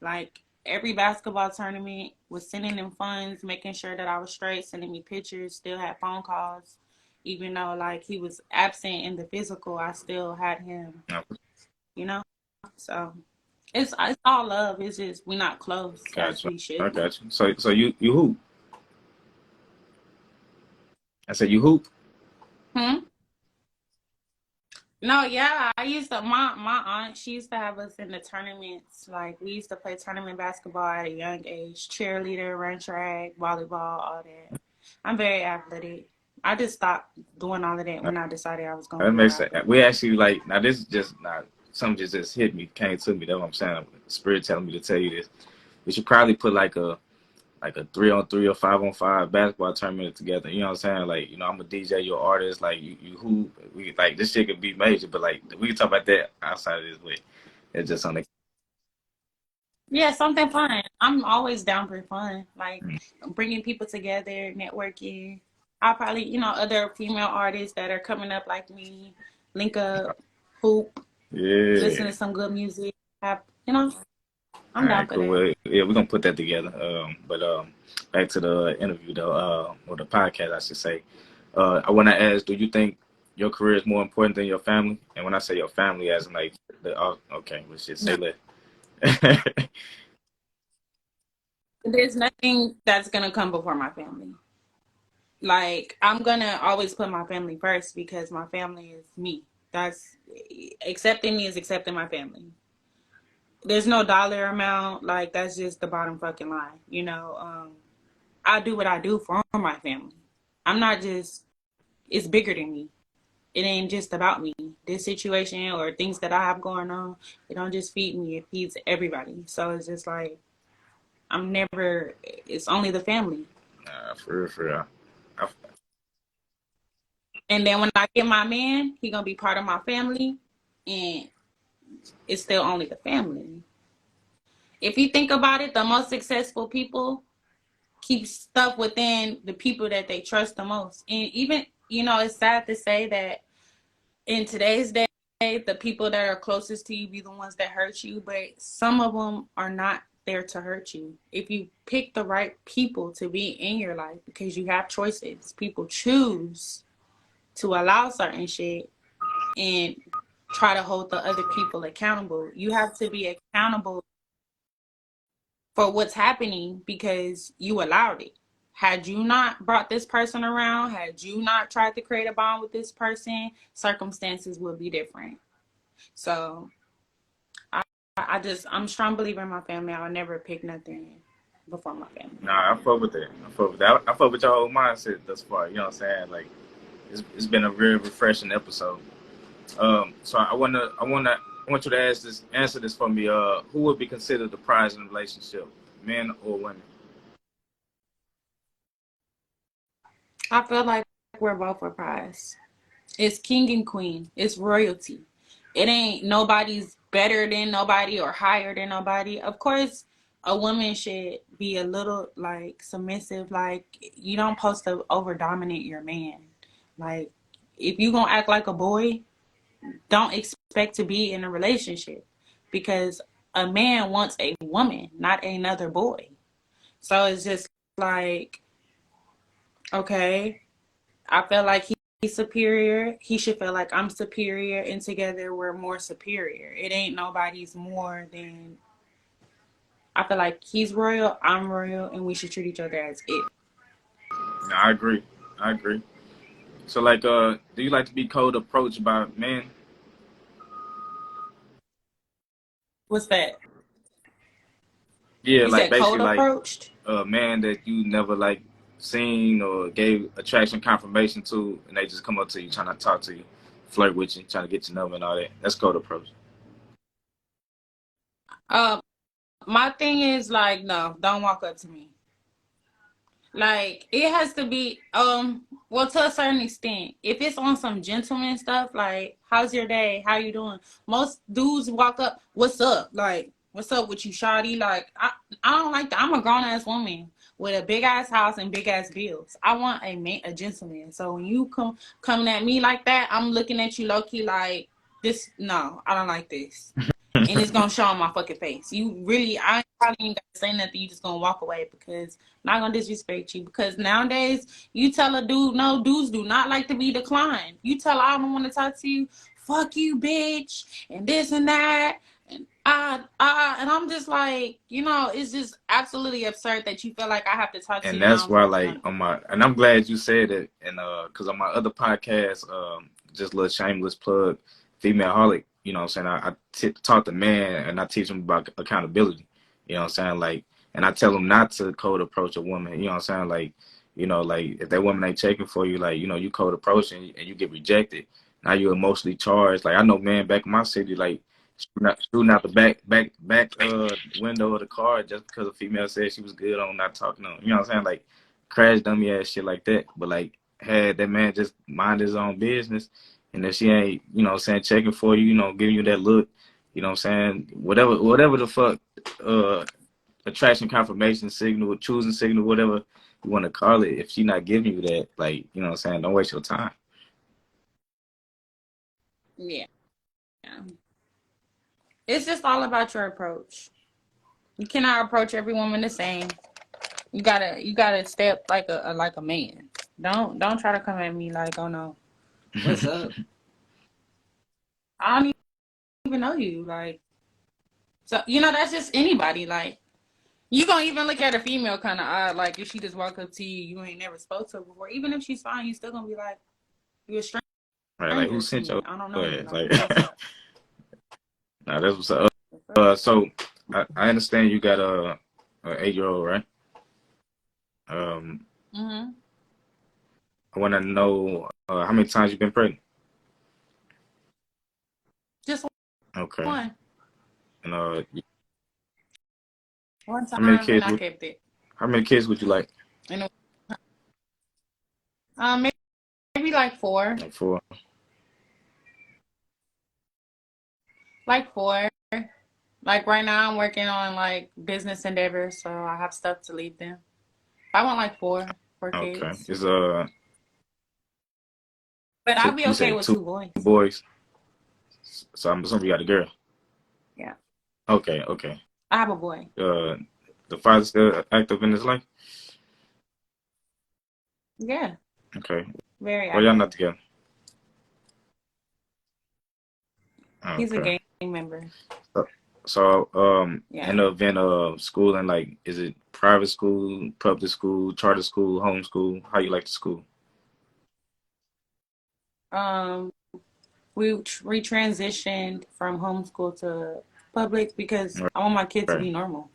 Like, every basketball tournament was sending them funds, making sure that I was straight, sending me pictures, still had phone calls. Even though like he was absent in the physical, I still had him, No, you know? So it's all love. It's just we not close as gotcha. we I should be. got you. So you hoop? I said you hoop. Hmm? No, yeah, I used to. My aunt, she used to have us in the tournaments. Like, we used to play tournament basketball at a young age, cheerleader, run track, volleyball, all that. I'm very athletic. I just stopped doing all of that when I decided I was gonna That be a makes sense. rapper. We actually like now. This is just not something just hit me, came to me. That's what I'm saying. The spirit telling me to tell you this. We should probably put like a 3-on-3 or 5-on-5 basketball tournament together. You know what I'm saying? Like, I'm a DJ, you're an artist. Like, you hoop. We like this shit could be major, but like we can talk about that outside of this way. It's just on the. Yeah, something fun. I'm always down for fun. Like, bringing people together, networking. I'll probably, other female artists that are coming up like me, link up, hoop, listen Yeah. to some good music. I'm All down right, for cool. that. Well, yeah, we're gonna put that together. But back to the interview though, or the podcast, I should say. I want to ask, do you think your career is more important than your family? And when I say your family, as in like okay, let's just say No, that. there's nothing that's gonna come before my family. Like, I'm gonna always put my family first because my family is me. That's accepting me is accepting my family. There's no dollar amount. Like, that's just the bottom fucking line. I do what I do for my family. I'm not just. It's bigger than me. It ain't just about me. This situation or things that I have going on, it don't just feed me. It feeds everybody. So it's just like I'm never. It's only the family. For real, for real. I, And then when I get my man, he gonna be part of my family, and it's still only the family. If you think about it, the most successful people keep stuff within the people that they trust the most. And even, it's sad to say that in today's day, the people that are closest to you be the ones that hurt you, but some of them are not there to hurt you. If you pick the right people to be in your life, because you have choices, people choose to allow certain shit and try to hold the other people accountable. You have to be accountable for what's happening because you allowed it. Had you not brought this person around, had you not tried to create a bond with this person, circumstances would be different. So I'm a strong believer in my family. I'll never pick nothing before my family. Nah, I fuck with that. I fuck with your whole mindset thus far. You know what I'm saying? Like, it's been a real refreshing episode. So I want you to answer this for me. Who would be considered the prize in a relationship, men or women? I feel like we're both a prize. It's king and queen. It's royalty. It ain't nobody's better than nobody or higher than nobody. Of course, a woman should be a little like submissive. Like, you don't supposed to over dominate your man. Like, if you gonna act like a boy, don't expect to be in a relationship, because a man wants a woman, not another boy. So it's just like, okay, I feel like he's superior. He should feel like I'm superior, and together we're more superior. It ain't nobody's more than. I feel like he's royal, I'm royal, and we should treat each other as it. No, I agree. So, like, do you like to be cold approached by men? What's that? Yeah, You like said basically cold like approached? a man that you never like seen or gave attraction confirmation to, and they just come up to you trying to talk to you, flirt with you, trying to get you know and all that. That's cold approach. My thing is like, no, don't walk up to me. Like, it has to be, well, to a certain extent. If it's on some gentleman stuff, like, how's your day? How you doing? Most dudes walk up, what's up? Like, what's up with you, shawty? Like, I don't like that. I'm a grown-ass woman with a big-ass house and big-ass bills. I want a gentleman. So when you coming at me like that, I'm looking at you low-key like, this, no, I don't like this. And it's gonna show on my fucking face. You really, I probably ain't gotta say nothing. You just gonna walk away, because I'm not gonna disrespect you. Because nowadays, you tell a dude, no, dudes do not like to be declined. You tell I don't want to talk to you, fuck you, bitch, and this and that, and and I'm just like, it's just absolutely absurd that you feel like I have to talk to And you. And I that's don't why, feel like, and I'm glad you said it, and because on my other podcast, just a little shameless plug, FEMALEHOLIC, you know what I'm saying, talk to men and I teach them about accountability, you know what I'm saying, like, and I tell them not to cold approach a woman, you know what I'm saying, like, like, if that woman ain't checking for you, like, you cold approach and you get rejected, now you're emotionally charged. Like, I know men back in my city, like, shooting out the back window of the car just because a female said she was good on not talking to him. You know what I'm saying? Like, crash dummy ass shit like that. But, like, had that man just mind his own business, and if she ain't, checking for you, giving you that look, you know what I'm saying? Whatever the fuck, attraction confirmation signal, choosing signal, whatever you want to call it, if she not giving you that, like, you know what I'm saying, don't waste your time. Yeah. It's just all about your approach. You cannot approach every woman the same. You gotta step like a man. Don't try to come at me like, oh no, what's up? I don't even know you. Like, so that's just anybody. Like, you gonna even look at a female kind of odd. Like, if she just walk up to you ain't never spoke to her before. Even if she's fine, you still gonna be like, you're a stranger. Right, like, who sent your I don't know you. like, What's up? nah, that's what's up. So I understand you got a 8-year-old, right? Mm-hmm. I want to know how many times you've been pregnant. Just Okay. one. And One time, how many kids? and I kept it. How many kids would you like? And maybe like 4. Like 4. Like 4. Like, right now, I'm working on like business endeavors, so I have stuff to leave them. I want like 4 Okay. kids. It's But I'll be you okay said with 2 2 boys. boys. So I'm assuming you got a girl. Yeah. Okay. I have a boy. The father's still active in his life. Yeah. Okay. Very Well, y'all active. not together. He's a Okay. gang member. So, Yeah. in the event of schooling, like, is it private school, public school, charter school, homeschool? How you like the school? Um, we transitioned from homeschool to public because I want my kid to Right. be normal.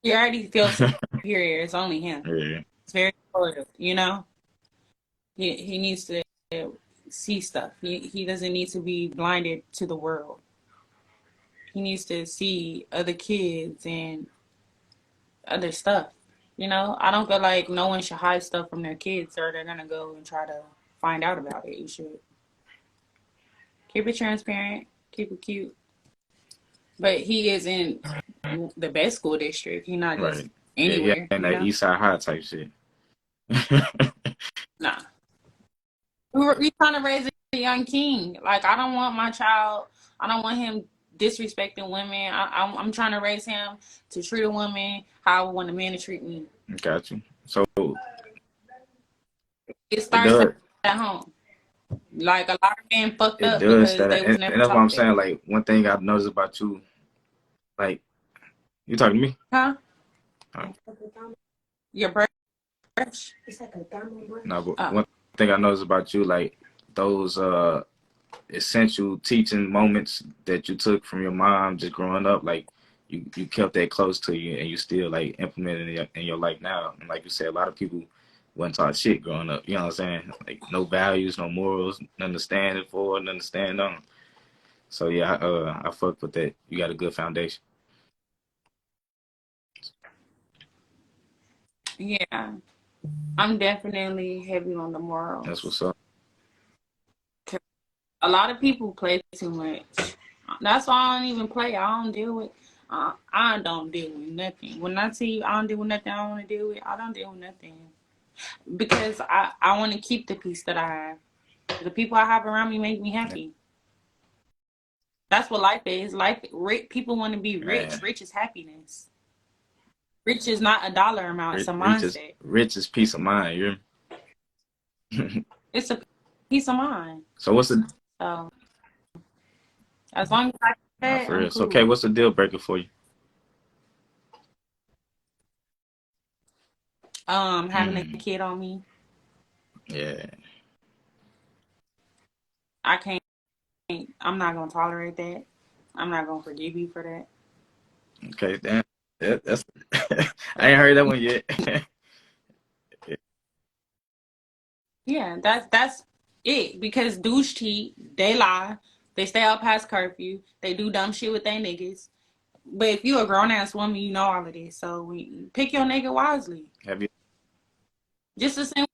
He already feels superior. It's only him. Yeah. It's very supportive, you know? He needs to see stuff. He doesn't need to be blinded to the world. He needs to see other kids and other stuff. You know, I don't feel like no one should hide stuff from their kids or they're gonna go and try to find out about it. You should keep it transparent, keep it cute. But he is in the best school district. He's not just Right. Yeah, yeah, anywhere, and you that know? East Side High type shit. Nah. We trying to raise a young king. Like, I don't want my child, I don't want him disrespecting women. I'm trying to raise him to treat a woman how I want a man to treat me. Got you. So It it starts does. at home. Like, a lot of men fucked It up does because that, they was and never that's what taught I'm that. saying. Like, one thing I've noticed about you, like, you talking to me? Huh? Uh, Your brush? no, but one thing I noticed about you, like, those essential teaching moments that you took from your mom just growing up, like, you kept that close to you, and you still like implementing it in your life now. And like you said, a lot of people wasn't taught shit growing up. You know what I'm saying? Like, no values, no morals, nothing to stand for, nothing to stand on. So yeah, I fuck with that. You got a good foundation. Yeah. I'm definitely heavy on the That's what's morals. up. A lot of people play too much. That's why I don't even play. I don't deal with. I don't deal with nothing. When I see I don't deal with nothing I want to deal with, I don't deal with nothing because I want to keep the peace that I have. The people I have around me make me happy. That's what life is. Life, people want to be rich. Man, Rich is happiness. Rich is not a dollar amount. It's a mindset. rich is peace of mind. You hear? It's a peace of mind. So what's the So as long as I can nah, pay, for I'm real? So okay, cool. what's the deal breaker for you? Having a kid on me, Yeah. I can't. I'm not gonna tolerate that. I'm not gonna forgive you for that. Okay, damn. That's I ain't heard that one yet. Yeah, that's it. Because douche cheat, they lie, they stay out past curfew, they do dumb shit with their niggas. But if you a grown ass woman, you know all of this. So pick your nigga wisely. Have you? Just the same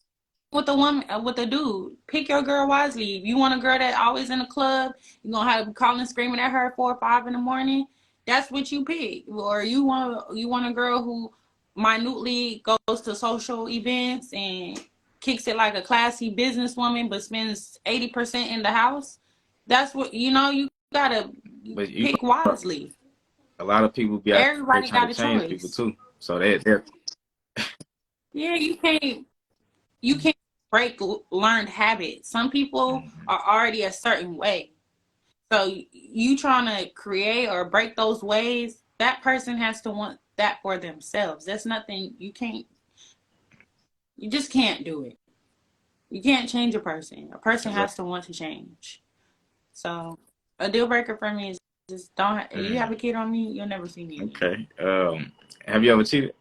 with a woman, with a dude. Pick your girl wisely. If you want a girl that always in the club, you gonna have calling, screaming at her at 4 or 5 in the morning. That's what you pick. Or you want a girl who minutely goes to social events and kicks it like a classy businesswoman, but spends 80% in the house. That's what you gotta But you pick wisely. a lot of people be out here Everybody trying to got a change people choice. too. So they're Yeah, you can't break learned habits. Some people are already a certain way. So you trying to create or break those ways, that person has to want that for themselves. That's nothing you just can't do it. You can't change a person. A person has to want to change. So a deal breaker for me is just don't if you have a kid on me, you'll never see me again. okay. Have you ever cheated?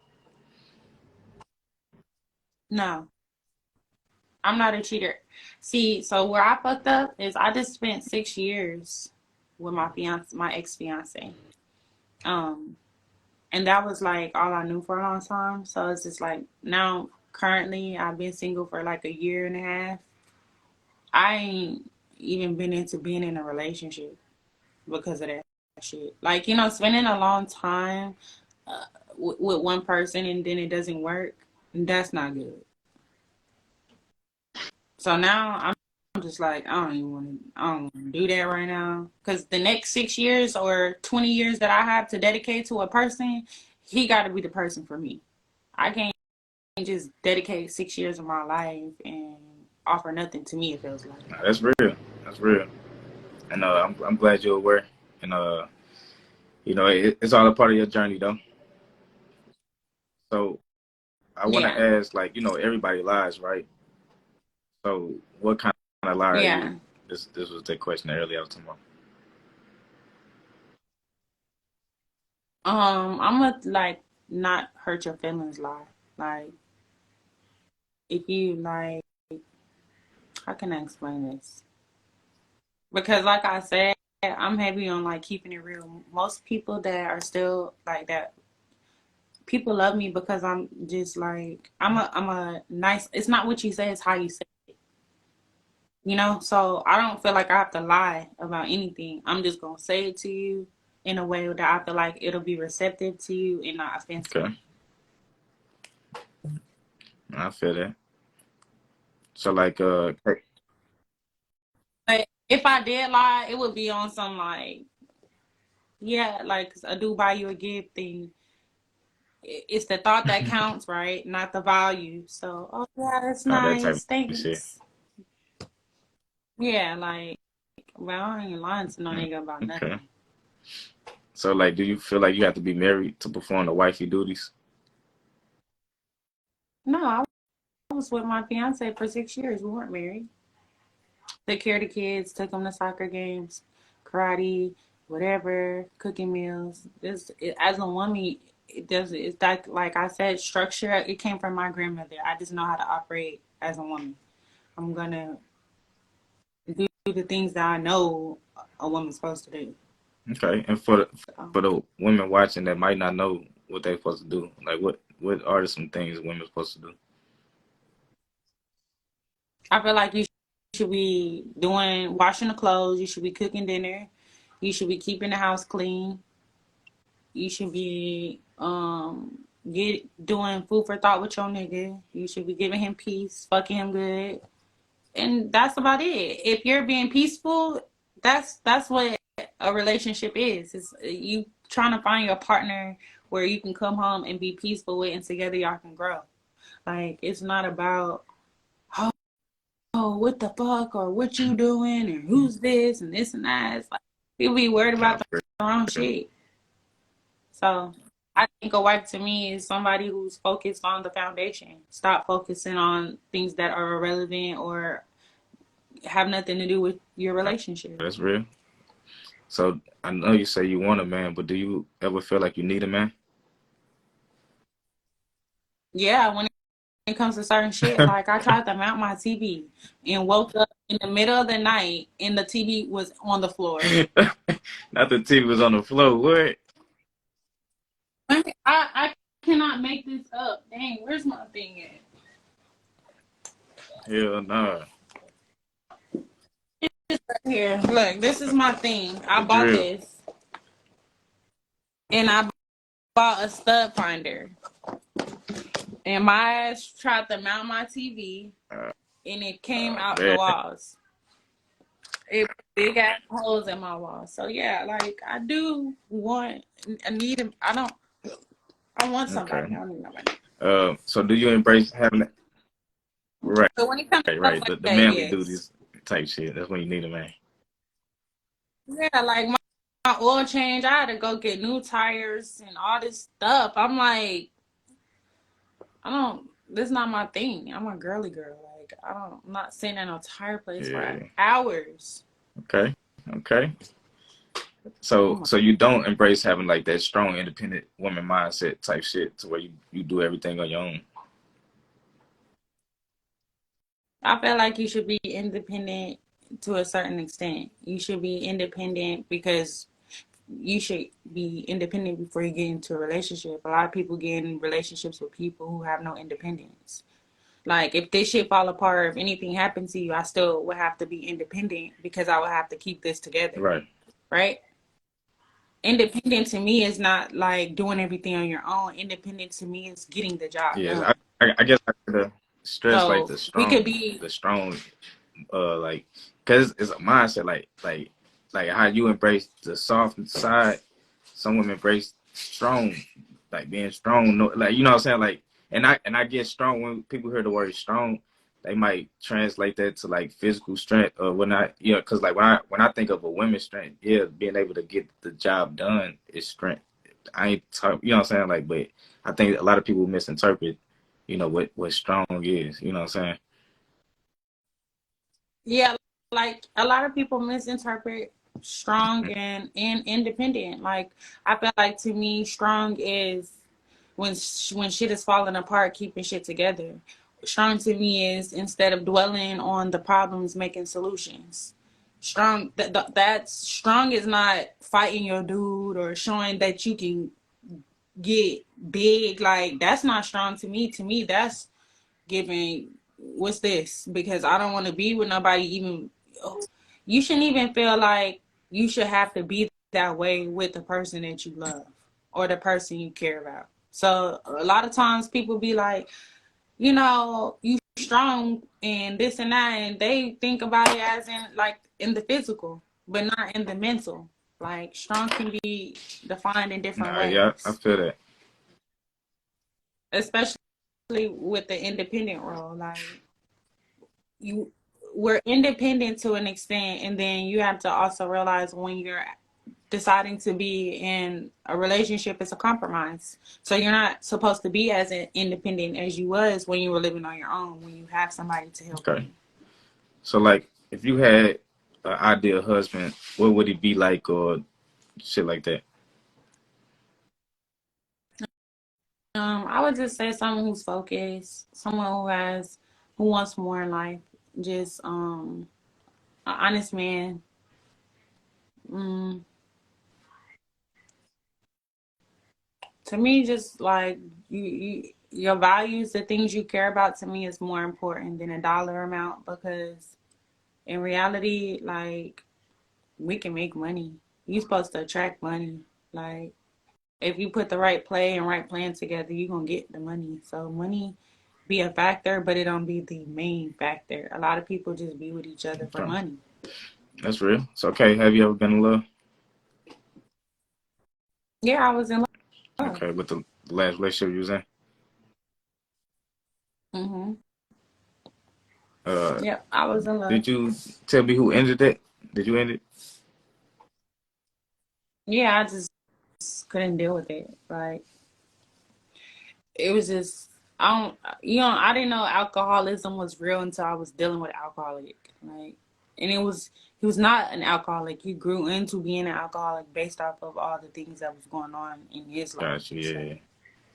No. I'm not a cheater. See, so where I fucked up is I just spent 6 years with my ex-fiance. Um, and that was like all I knew for a long time. So it's just like now currently I've been single for like a year and a half. I ain't even been into being in a relationship because of that shit. Like, spending a long time with one person and then it doesn't work, that's not good. So now I'm just like, I don't want to do that right now. Because the next 6 years or 20 years that I have to dedicate to a person, he got to be the person for me. I can't just dedicate 6 years of my life and offer nothing to me, it feels like. Nah, that's real. That's real. And I'm glad you're aware. And you know, it's all a part of your journey, though. So I want to Yeah. ask, like, you know, everybody lies, right? So what kind of lie are Yeah. you? This was the question earlier I was talking about. I'm gonna like not hurt your feelings lie. Like if you like, how can I explain this? Because like I said, I'm heavy on like keeping it real. Most people that are still like that, people love me because I'm just like I'm a nice. It's not what you say, it's how you say it. You know, so I don't feel like I have to lie about anything. I'm just gonna say it to you in a way that I feel like it'll be receptive to you and not offensive. Okay, I feel that. So like, But if I did lie, it would be on some like, yeah, like I do buy you a gift thing. It's the thought that counts, right? Not the value. So, oh yeah, that's that type nice. of shit. Thanks. Yeah, like, well, I ain't lying to no nigga about Okay. nothing. So like, do you feel like you have to be married to perform the wifey duties? No, I was with my fiance for 6 years. We weren't married. Took care of the kids, took them to soccer games, karate, whatever, cooking meals. As a woman, it does. It's like I said, structure. It came from my grandmother. I just know how to operate as a woman. I'm gonna do the things that I know a woman's supposed to do. Okay, and for the women watching that might not know what they're supposed to do, like what are some things women supposed to do? I feel like you should be washing the clothes. You should be cooking dinner. You should be keeping the house clean. You should be doing food for thought with your nigga. You should be giving him peace, fucking him good, and that's about it. If you're being peaceful, that's what a relationship is. It's you trying to find your partner where you can come home and be peaceful with, and together y'all can grow. Like it's not about oh what the fuck or what you doing or who's this and this and that. It's like people be worried about the wrong shit. So I think a wife to me is somebody who's focused on the foundation. Stop focusing on things that are irrelevant or have nothing to do with your relationship. That's real. So I know you say you want a man, but do you ever feel like you need a man? Yeah, when it comes to certain shit, like I tried to mount my TV and woke up in the middle of the night and the TV was on the floor. Not the TV was on the floor. What? I cannot make this up. Dang, where's my thing at? Hell no. Here, look, this is my thing. I The bought drill. this and I bought a stud finder. And my ass tried to mount my TV and it came out the Man. walls. It big ass holes in my walls. So yeah, like I do want I need him. I want somebody. Okay. I don't need nobody. So do you embrace having that? Right, So when it comes to stuff right. like The that, manly yes. duties type shit. That's when you need a man. Yeah, like my oil change, I had to go get new tires and all this stuff. I'm like, this is not my thing. I'm a girly girl. Like, I'm not sitting in a tire place for hours. Okay. Okay. So you don't embrace having like that strong, independent woman mindset type shit to where you do everything on your own. I feel like you should be independent to a certain extent. You should be independent because you should be independent before you get into a relationship. A lot of people get in relationships with people who have no independence. Like, if this shit fall apart, if anything happened to you, I still would have to be independent because I would have to keep this together. Right. Right? Independent to me is not like doing everything on your own. Independent to me is getting the job Yes. done. I guess I could stress like So we could be the strong, like, cause it's a mindset like how you embrace the soft side. Some women embrace strong, like being strong. No, like you know what I'm saying. Like, and I get strong when people hear the word strong. they might translate that to like physical strength or whatnot. You know, because like when I think of a woman's strength, yeah, being able to get the job done is strength. I ain't talk, you know what I'm saying? Like, but I think a lot of people misinterpret, you know, what strong is. You know what I'm saying? Yeah, like a lot of people misinterpret strong and independent. Like I feel like to me, strong is when shit is falling apart, keeping shit together. Strong to me is instead of dwelling on the problems, making solutions. Strong that's strong is not fighting your dude or showing that you can get big. Like that's not strong to me. To me, that's giving what's this? Because I don't want to be with nobody even. You shouldn't even feel like you should have to be that way with the person that you love or the person you care about. So a lot of times people be like, you know, you strong and this and that, and they think about it as in like in the physical, but not in the mental. Like strong can be defined in different Nah, yeah, I ways, feel that. especially with the independent role. Like you, we're independent to an extent, and then you have to also realize when you're deciding to be in a relationship, it's a compromise. So you're not supposed to be as independent as you was when you were living on your own, when you have somebody to help Okay. you. So like, if you had an ideal husband, what would he be like, or shit like that? I would just say someone who's focused, someone who wants more in life, just an honest man. Mm, to me, just like your values, the things you care about, to me is more important than a dollar amount, because in reality, like we can make money. You're supposed to attract money. Like if you put the right play and right plan together, you're gonna get the money. So money be a factor, but it don't be the main factor. A lot of people just be with each other for Okay. money. That's real. So, okay, have you ever been in love? Yeah, I was in love. Okay, with the last relationship you was in? Mm-hmm. Uh, Yep, I was in love. did you tell me who ended it? Did you end it? Yeah, I just couldn't deal with it. Like it was just I don't I didn't know alcoholism was real until I was dealing with an alcoholic. Like and he was not an alcoholic. He grew into being an alcoholic based off of all the things that was going on in his life. Gotcha, So,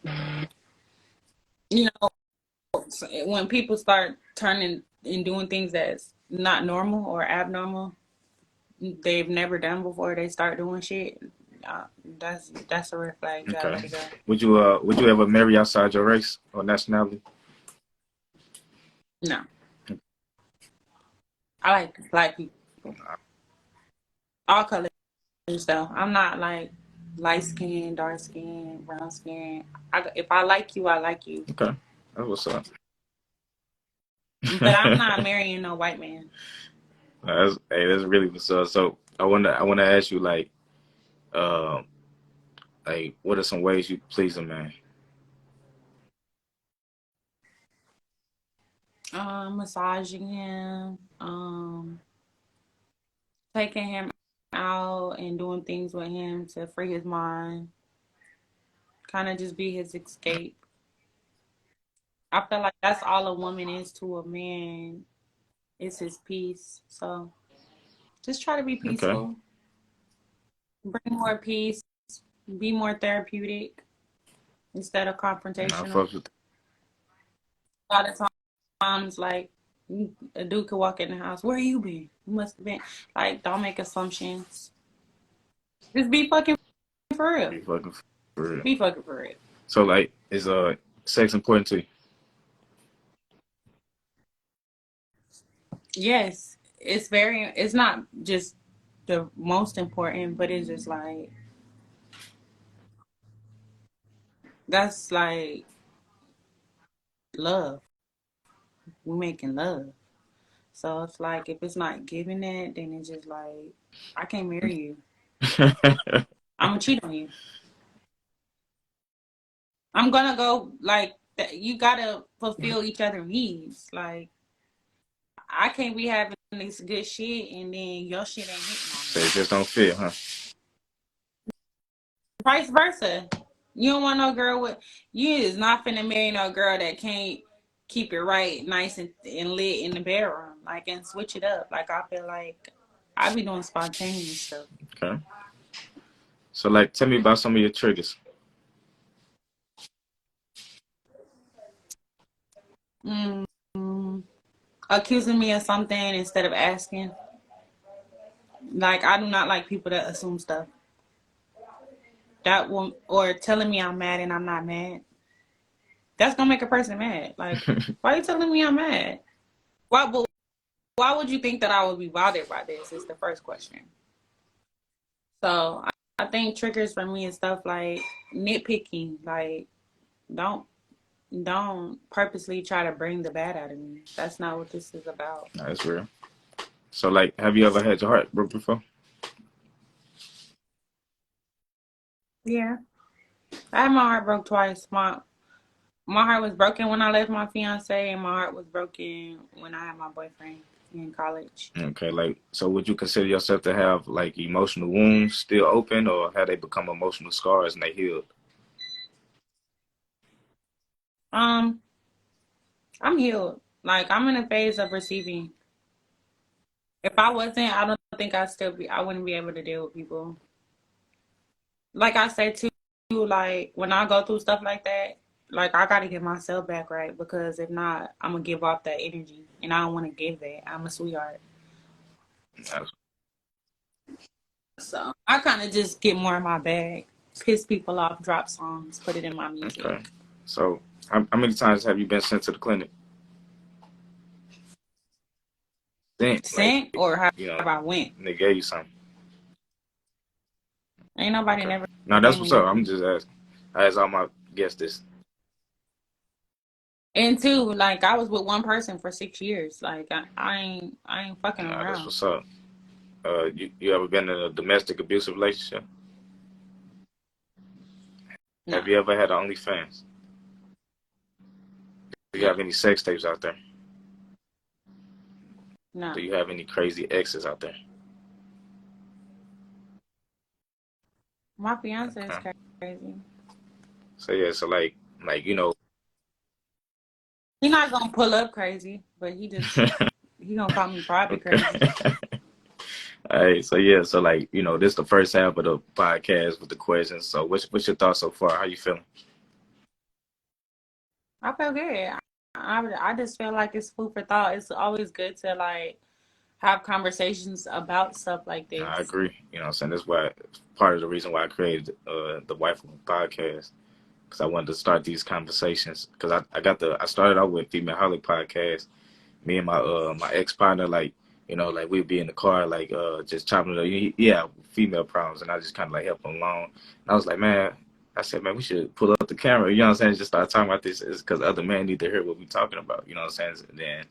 yeah. you know, when people start turning and doing things that's not normal or abnormal, they've never done before, they start doing shit. Uh, that's a red flag. You gotta Okay. let it go. Would you ever marry outside your race or nationality? No, I like black people, all colors though. I'm not like light skin, dark skin, brown skin. If I like you, I like you. Okay, that's what's up. But I'm not marrying no white man. Hey, that's really what's up. So I wanna ask you um, like what are some ways you please a man? Massaging him, taking him out and doing things with him to free his mind, kind of just be his escape. I feel like that's all a woman is to a man, is his peace. So just try to be Okay, peaceful, bring more peace, be more therapeutic instead of I confrontational. fuck with A lot of times, like a dude could walk in the house, where you been? You must have been. Like, don't make assumptions. Just be fucking for real. be fucking for real. Be fucking for real. So like, is sex important to you? Yes, it's very. It's not just the most important, but it's just like that's like love. We're making love. So it's like if it's not giving that, then it's just like I can't marry you. I'm gonna cheat on you. I'm gonna go like you gotta fulfill each other's needs. Like I can't be having this good shit and then your shit ain't hitting on So me. it just don't fit, huh? Vice versa. You don't want no girl with you is not finna marry no girl that can't keep it right, nice and lit in the bedroom, like and switch it up. Like I feel like I be doing spontaneous stuff. Okay. So like, tell me about some of your triggers. Mm, accusing me of something instead of asking. Like I do not like people that assume stuff. That will or telling me I'm mad and I'm not mad. That's gonna make a person mad. Like, why are you telling me I'm mad? Why would you think that I would be bothered by this? Is the first question. So I think triggers for me is stuff like nitpicking. Like, don't don't purposely try to bring the bad out of me. That's not what this is about. That's real. So like, have you ever had your heart broke before? Yeah, I had my heart broke twice. My heart was broken when I left my fiance, and my heart was broken when I had my boyfriend in college. Okay, like, so would you consider yourself to have like emotional wounds still open, or have they become emotional scars and they healed? Um, I'm healed. Like I'm in a phase of receiving. If I wasn't, I don't think I wouldn't be able to deal with people. Like I said too, like when I go through stuff like that, like I gotta get myself back right because if not, I'm gonna give off that energy and I don't wanna give that. I'm a sweetheart. That's- So I kinda just get more in my bag, piss people off, drop songs, put it in my Okay. music. So how many times have you been sent to the clinic? Sent, like, Sent or have you know, I went? they gave you something. Ain't nobody Okay. never No, that's gave me what's up. I'm nothing. just asking. I ask all my guests this. And two, like I was with one person for 6 years. Like I ain't fucking Nah, that's around. what's up. You ever been in a domestic abusive relationship? No, Have you ever had an OnlyFans? Do you no, have any sex tapes out there? no. Do you have any crazy exes out there? My fiance is Okay. crazy. So yeah, so like you know. He not gonna pull up crazy, but he gonna call me private Okay. crazy. All right. So yeah. So like you know, this is the first half of the podcast with the questions. So what's your thoughts so far? How you feeling? I feel good. I just feel like it's food for thought. It's always good to like have conversations about stuff like I this. agree. You know what I'm saying? That's why part of the reason why I created the Wife podcast, because I wanted to start these conversations. Because I started out with FEMALEHOLIC podcast. Me and my ex partner, like, you know, like we'd be in the car, like just chopping it up. Yeah, female problems, and I just kind of like help him along. And I was like, man, I said, man, we should pull up the camera. You know what I'm saying? Just start talking about this, is because other men need to hear what we're talking about. You know what I'm saying? And then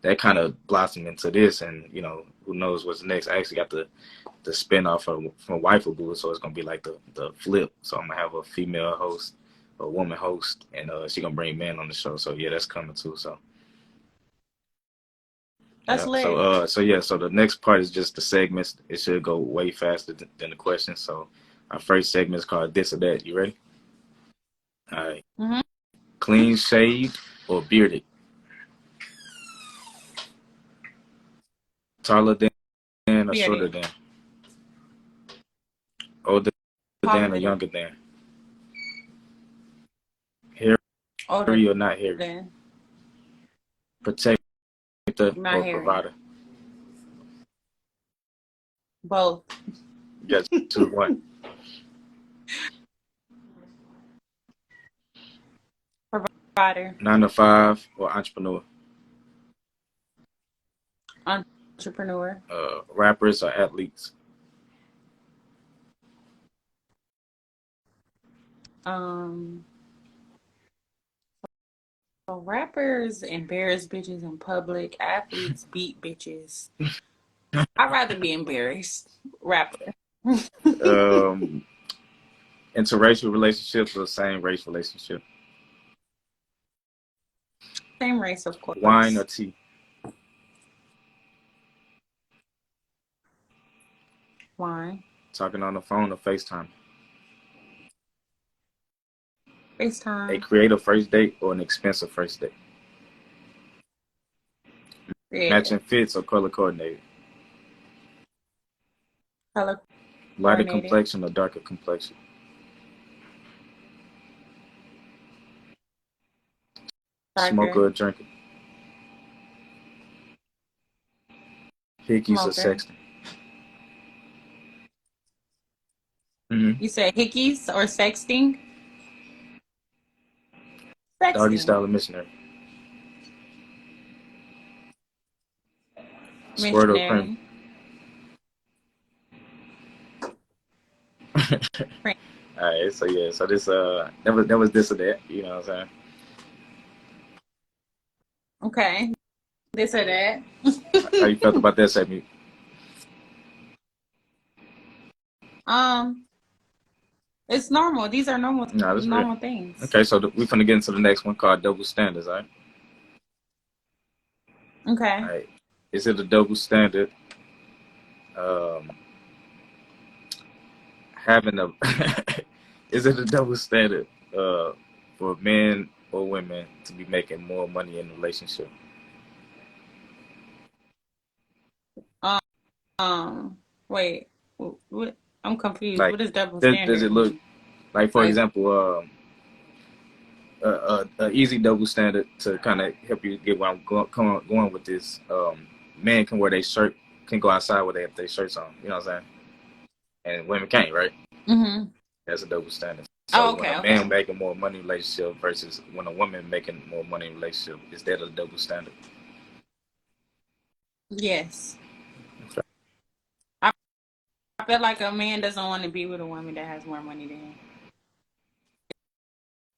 that kind of blossomed into this, and you know, who knows what's next. I actually got the spin off from Wifeable, so it's gonna be like the flip. So I'm gonna have a female host, a woman host, and she gonna bring men on the show. So yeah, that's coming too. So That's yeah. So lit. so the next part is just the segments. It should go way faster than the questions. So our first segment is called This or That. You ready? All right. Mm-hmm. Clean shaved or bearded? Taller than or shorter Bearded. than? Older Taller than or than. younger than? Hairy Older or not hairy? than. Protector Not or hairy. provider? Both. You got to choose one. Provider. 9 to 5 or entrepreneur? Entrepreneur. Rappers or athletes? Um So rappers embarrass bitches in public. Athletes beat bitches. I'd rather be embarrassed. Rapper. Um, Interracial relationships or same race relationship? Same race, of Wine or course. tea? Why? Talking on the phone or FaceTime? FaceTime. A creative first date or an expensive first date? Yeah. Matching fits or color coordinated? Color Lighter coordinated. complexion or darker complexion? Darker. Smoker or drinker? Hickeys or Smoker. sexting? Mm-hmm. You said hickeys or sexting? Doggy Sexting. style or missionary? Squirt or cream? Cream. All right, so yeah, so this that was this or that, you know what I'm saying? Okay. This or that. How you felt about that segment? It's normal. These are normal real. things. Okay, so we're gonna get into the next one called double standards, all right? Okay. All right. Is it a double standard? Having a is it a double standard for men or women to be making more money in a relationship? Wait. What? I'm confused. Like, What is double standard? does it look like, for example, a easy double standard to kind of help you get where I'm going with this? Men can wear their shirt, can go outside with their shirts on. You know what I'm saying? And women can't, right? Mm-hmm. That's a double standard. So Okay. when a man making more money in a relationship versus when a woman making more money in a relationship, is that a double standard? Yes. Okay. I feel like a man doesn't want to be with a woman that has more money than him.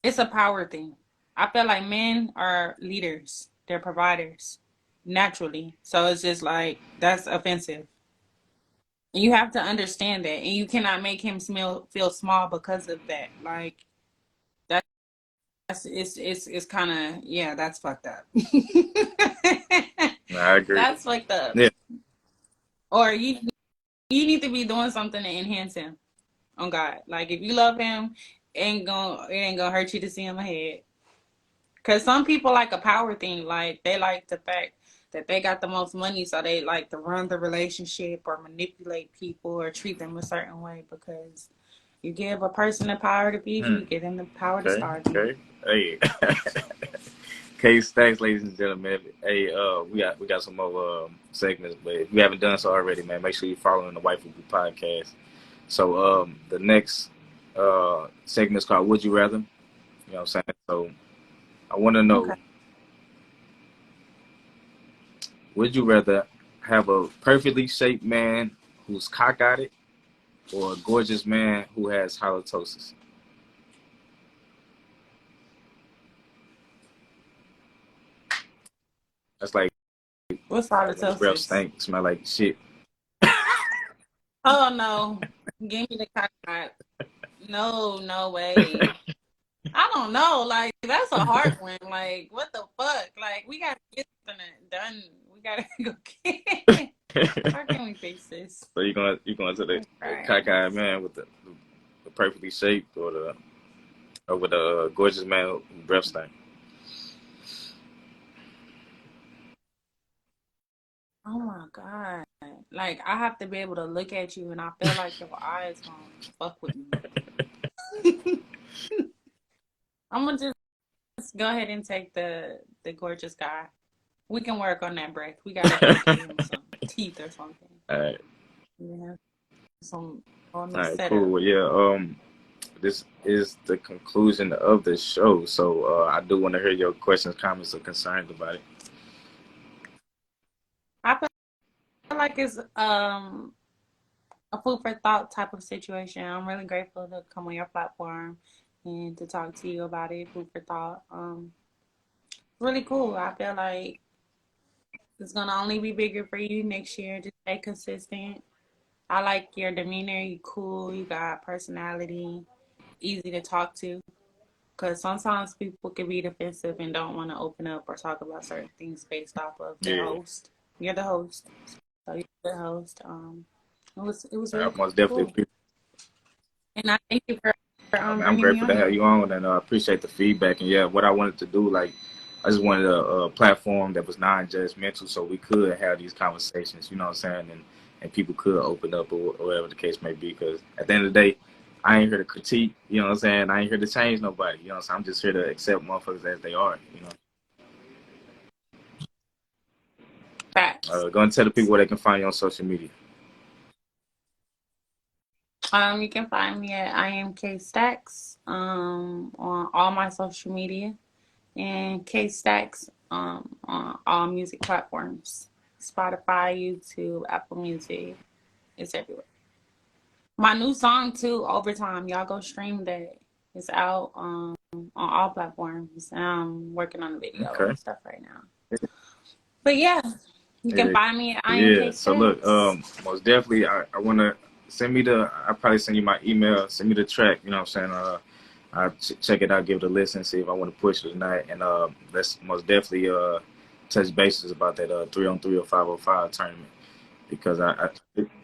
It's a power thing. I feel like men are leaders. They're providers naturally. So it's just like, that's offensive. You have to understand that. And you cannot make him feel small because of that. Like, it's kind of, yeah, that's fucked up. I agree. That's fucked up. Yeah. Or you need to be doing something to enhance him. On God, like if you love him, it ain't gonna hurt you to see him ahead. Cause some people like a power thing, like they like the fact that they got the most money, so they like to run the relationship or manipulate people or treat them a certain way. Because you give a person the power to feed you, you give them the power to starve you. Okay. Hey. Kayy Stackzzz, ladies and gentlemen. Hey, we got some more segments, but if you haven't done so already, man, make sure you're following the White People Podcast. So the next segment is called Would You Rather? You know what I'm saying? So I want to know, would you rather have a perfectly shaped man who's cockeyed or a gorgeous man who has halitosis? That's like, what's halitosis? Breath stink, smell like shit. Oh no, give me the cockeyed. No way. I don't know. Like, that's a hard one. Like, what the fuck? Like, we gotta get something done. We gotta go get. How can we fix this? So you going to the cockeyed man with the perfectly shaped, or with a gorgeous man with breath stink? Oh my God. Like, I have to be able to look at you and I feel like your eyes gonna fuck with me. I'm gonna just go ahead and take the gorgeous guy. We can work on that breath. We gotta give him some teeth or something. All right. Yeah. Some on the All right, setup. cool. Well, yeah, this is the conclusion of the show. So I do want to hear your questions, comments, or concerns about it. I feel like it's a food for thought type of situation. I'm really grateful to come on your platform and to talk to you about it. Food for thought. Really cool. I feel like it's gonna only be bigger for you next year. Just stay consistent. I like your demeanor. You cool. You got personality. Easy to talk to. Because sometimes people can be defensive and don't want to open up or talk about certain things based off of the host. You're the host. So you're the host. It was I really most cool. definitely. And I thank you for I'm bringing me grateful on to have here. you on, and appreciate the feedback. And yeah, what I wanted to do, like, I just wanted a platform that was non-judgmental, so we could have these conversations. You know what I'm saying? And people could open up, or whatever the case may be. Because at the end of the day, I ain't here to critique. You know what I'm saying? I ain't here to change nobody. You know what I'm saying? I'm just here to accept motherfuckers as they are. You Facts. know, go and tell the people where they can find you on social media. You can find me at I am Kayy Stackzzz on all my social media, and Kayy Stackzzz on all music platforms, Spotify, YouTube, Apple Music. It's everywhere. My new song too, Overtime. Y'all go stream that. It's out on all platforms. And I'm working on a video Okay. and stuff right now. But yeah, you can Yeah. find me at I am Yeah. Kayy So look, Stackzzz. most definitely, I want to send me the. I probably send you my email. Send me the track. You know what I'm saying? I'll check it out, give it a listen, see if I want to push it tonight, and let's most definitely touch bases about that 3-on-3 or 505 tournament, because I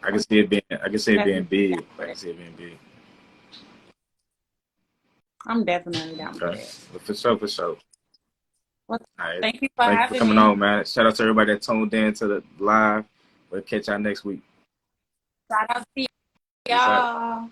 can see it being Definitely big. down I for can that. see it being big. I'm definitely down for Okay, that. but for sure, for sure. Well, All right, thank you for thank you for having coming me. on, man. Shout out to everybody that tuned in to the live. We'll catch y'all next week. Shout out to Peace out. y'all.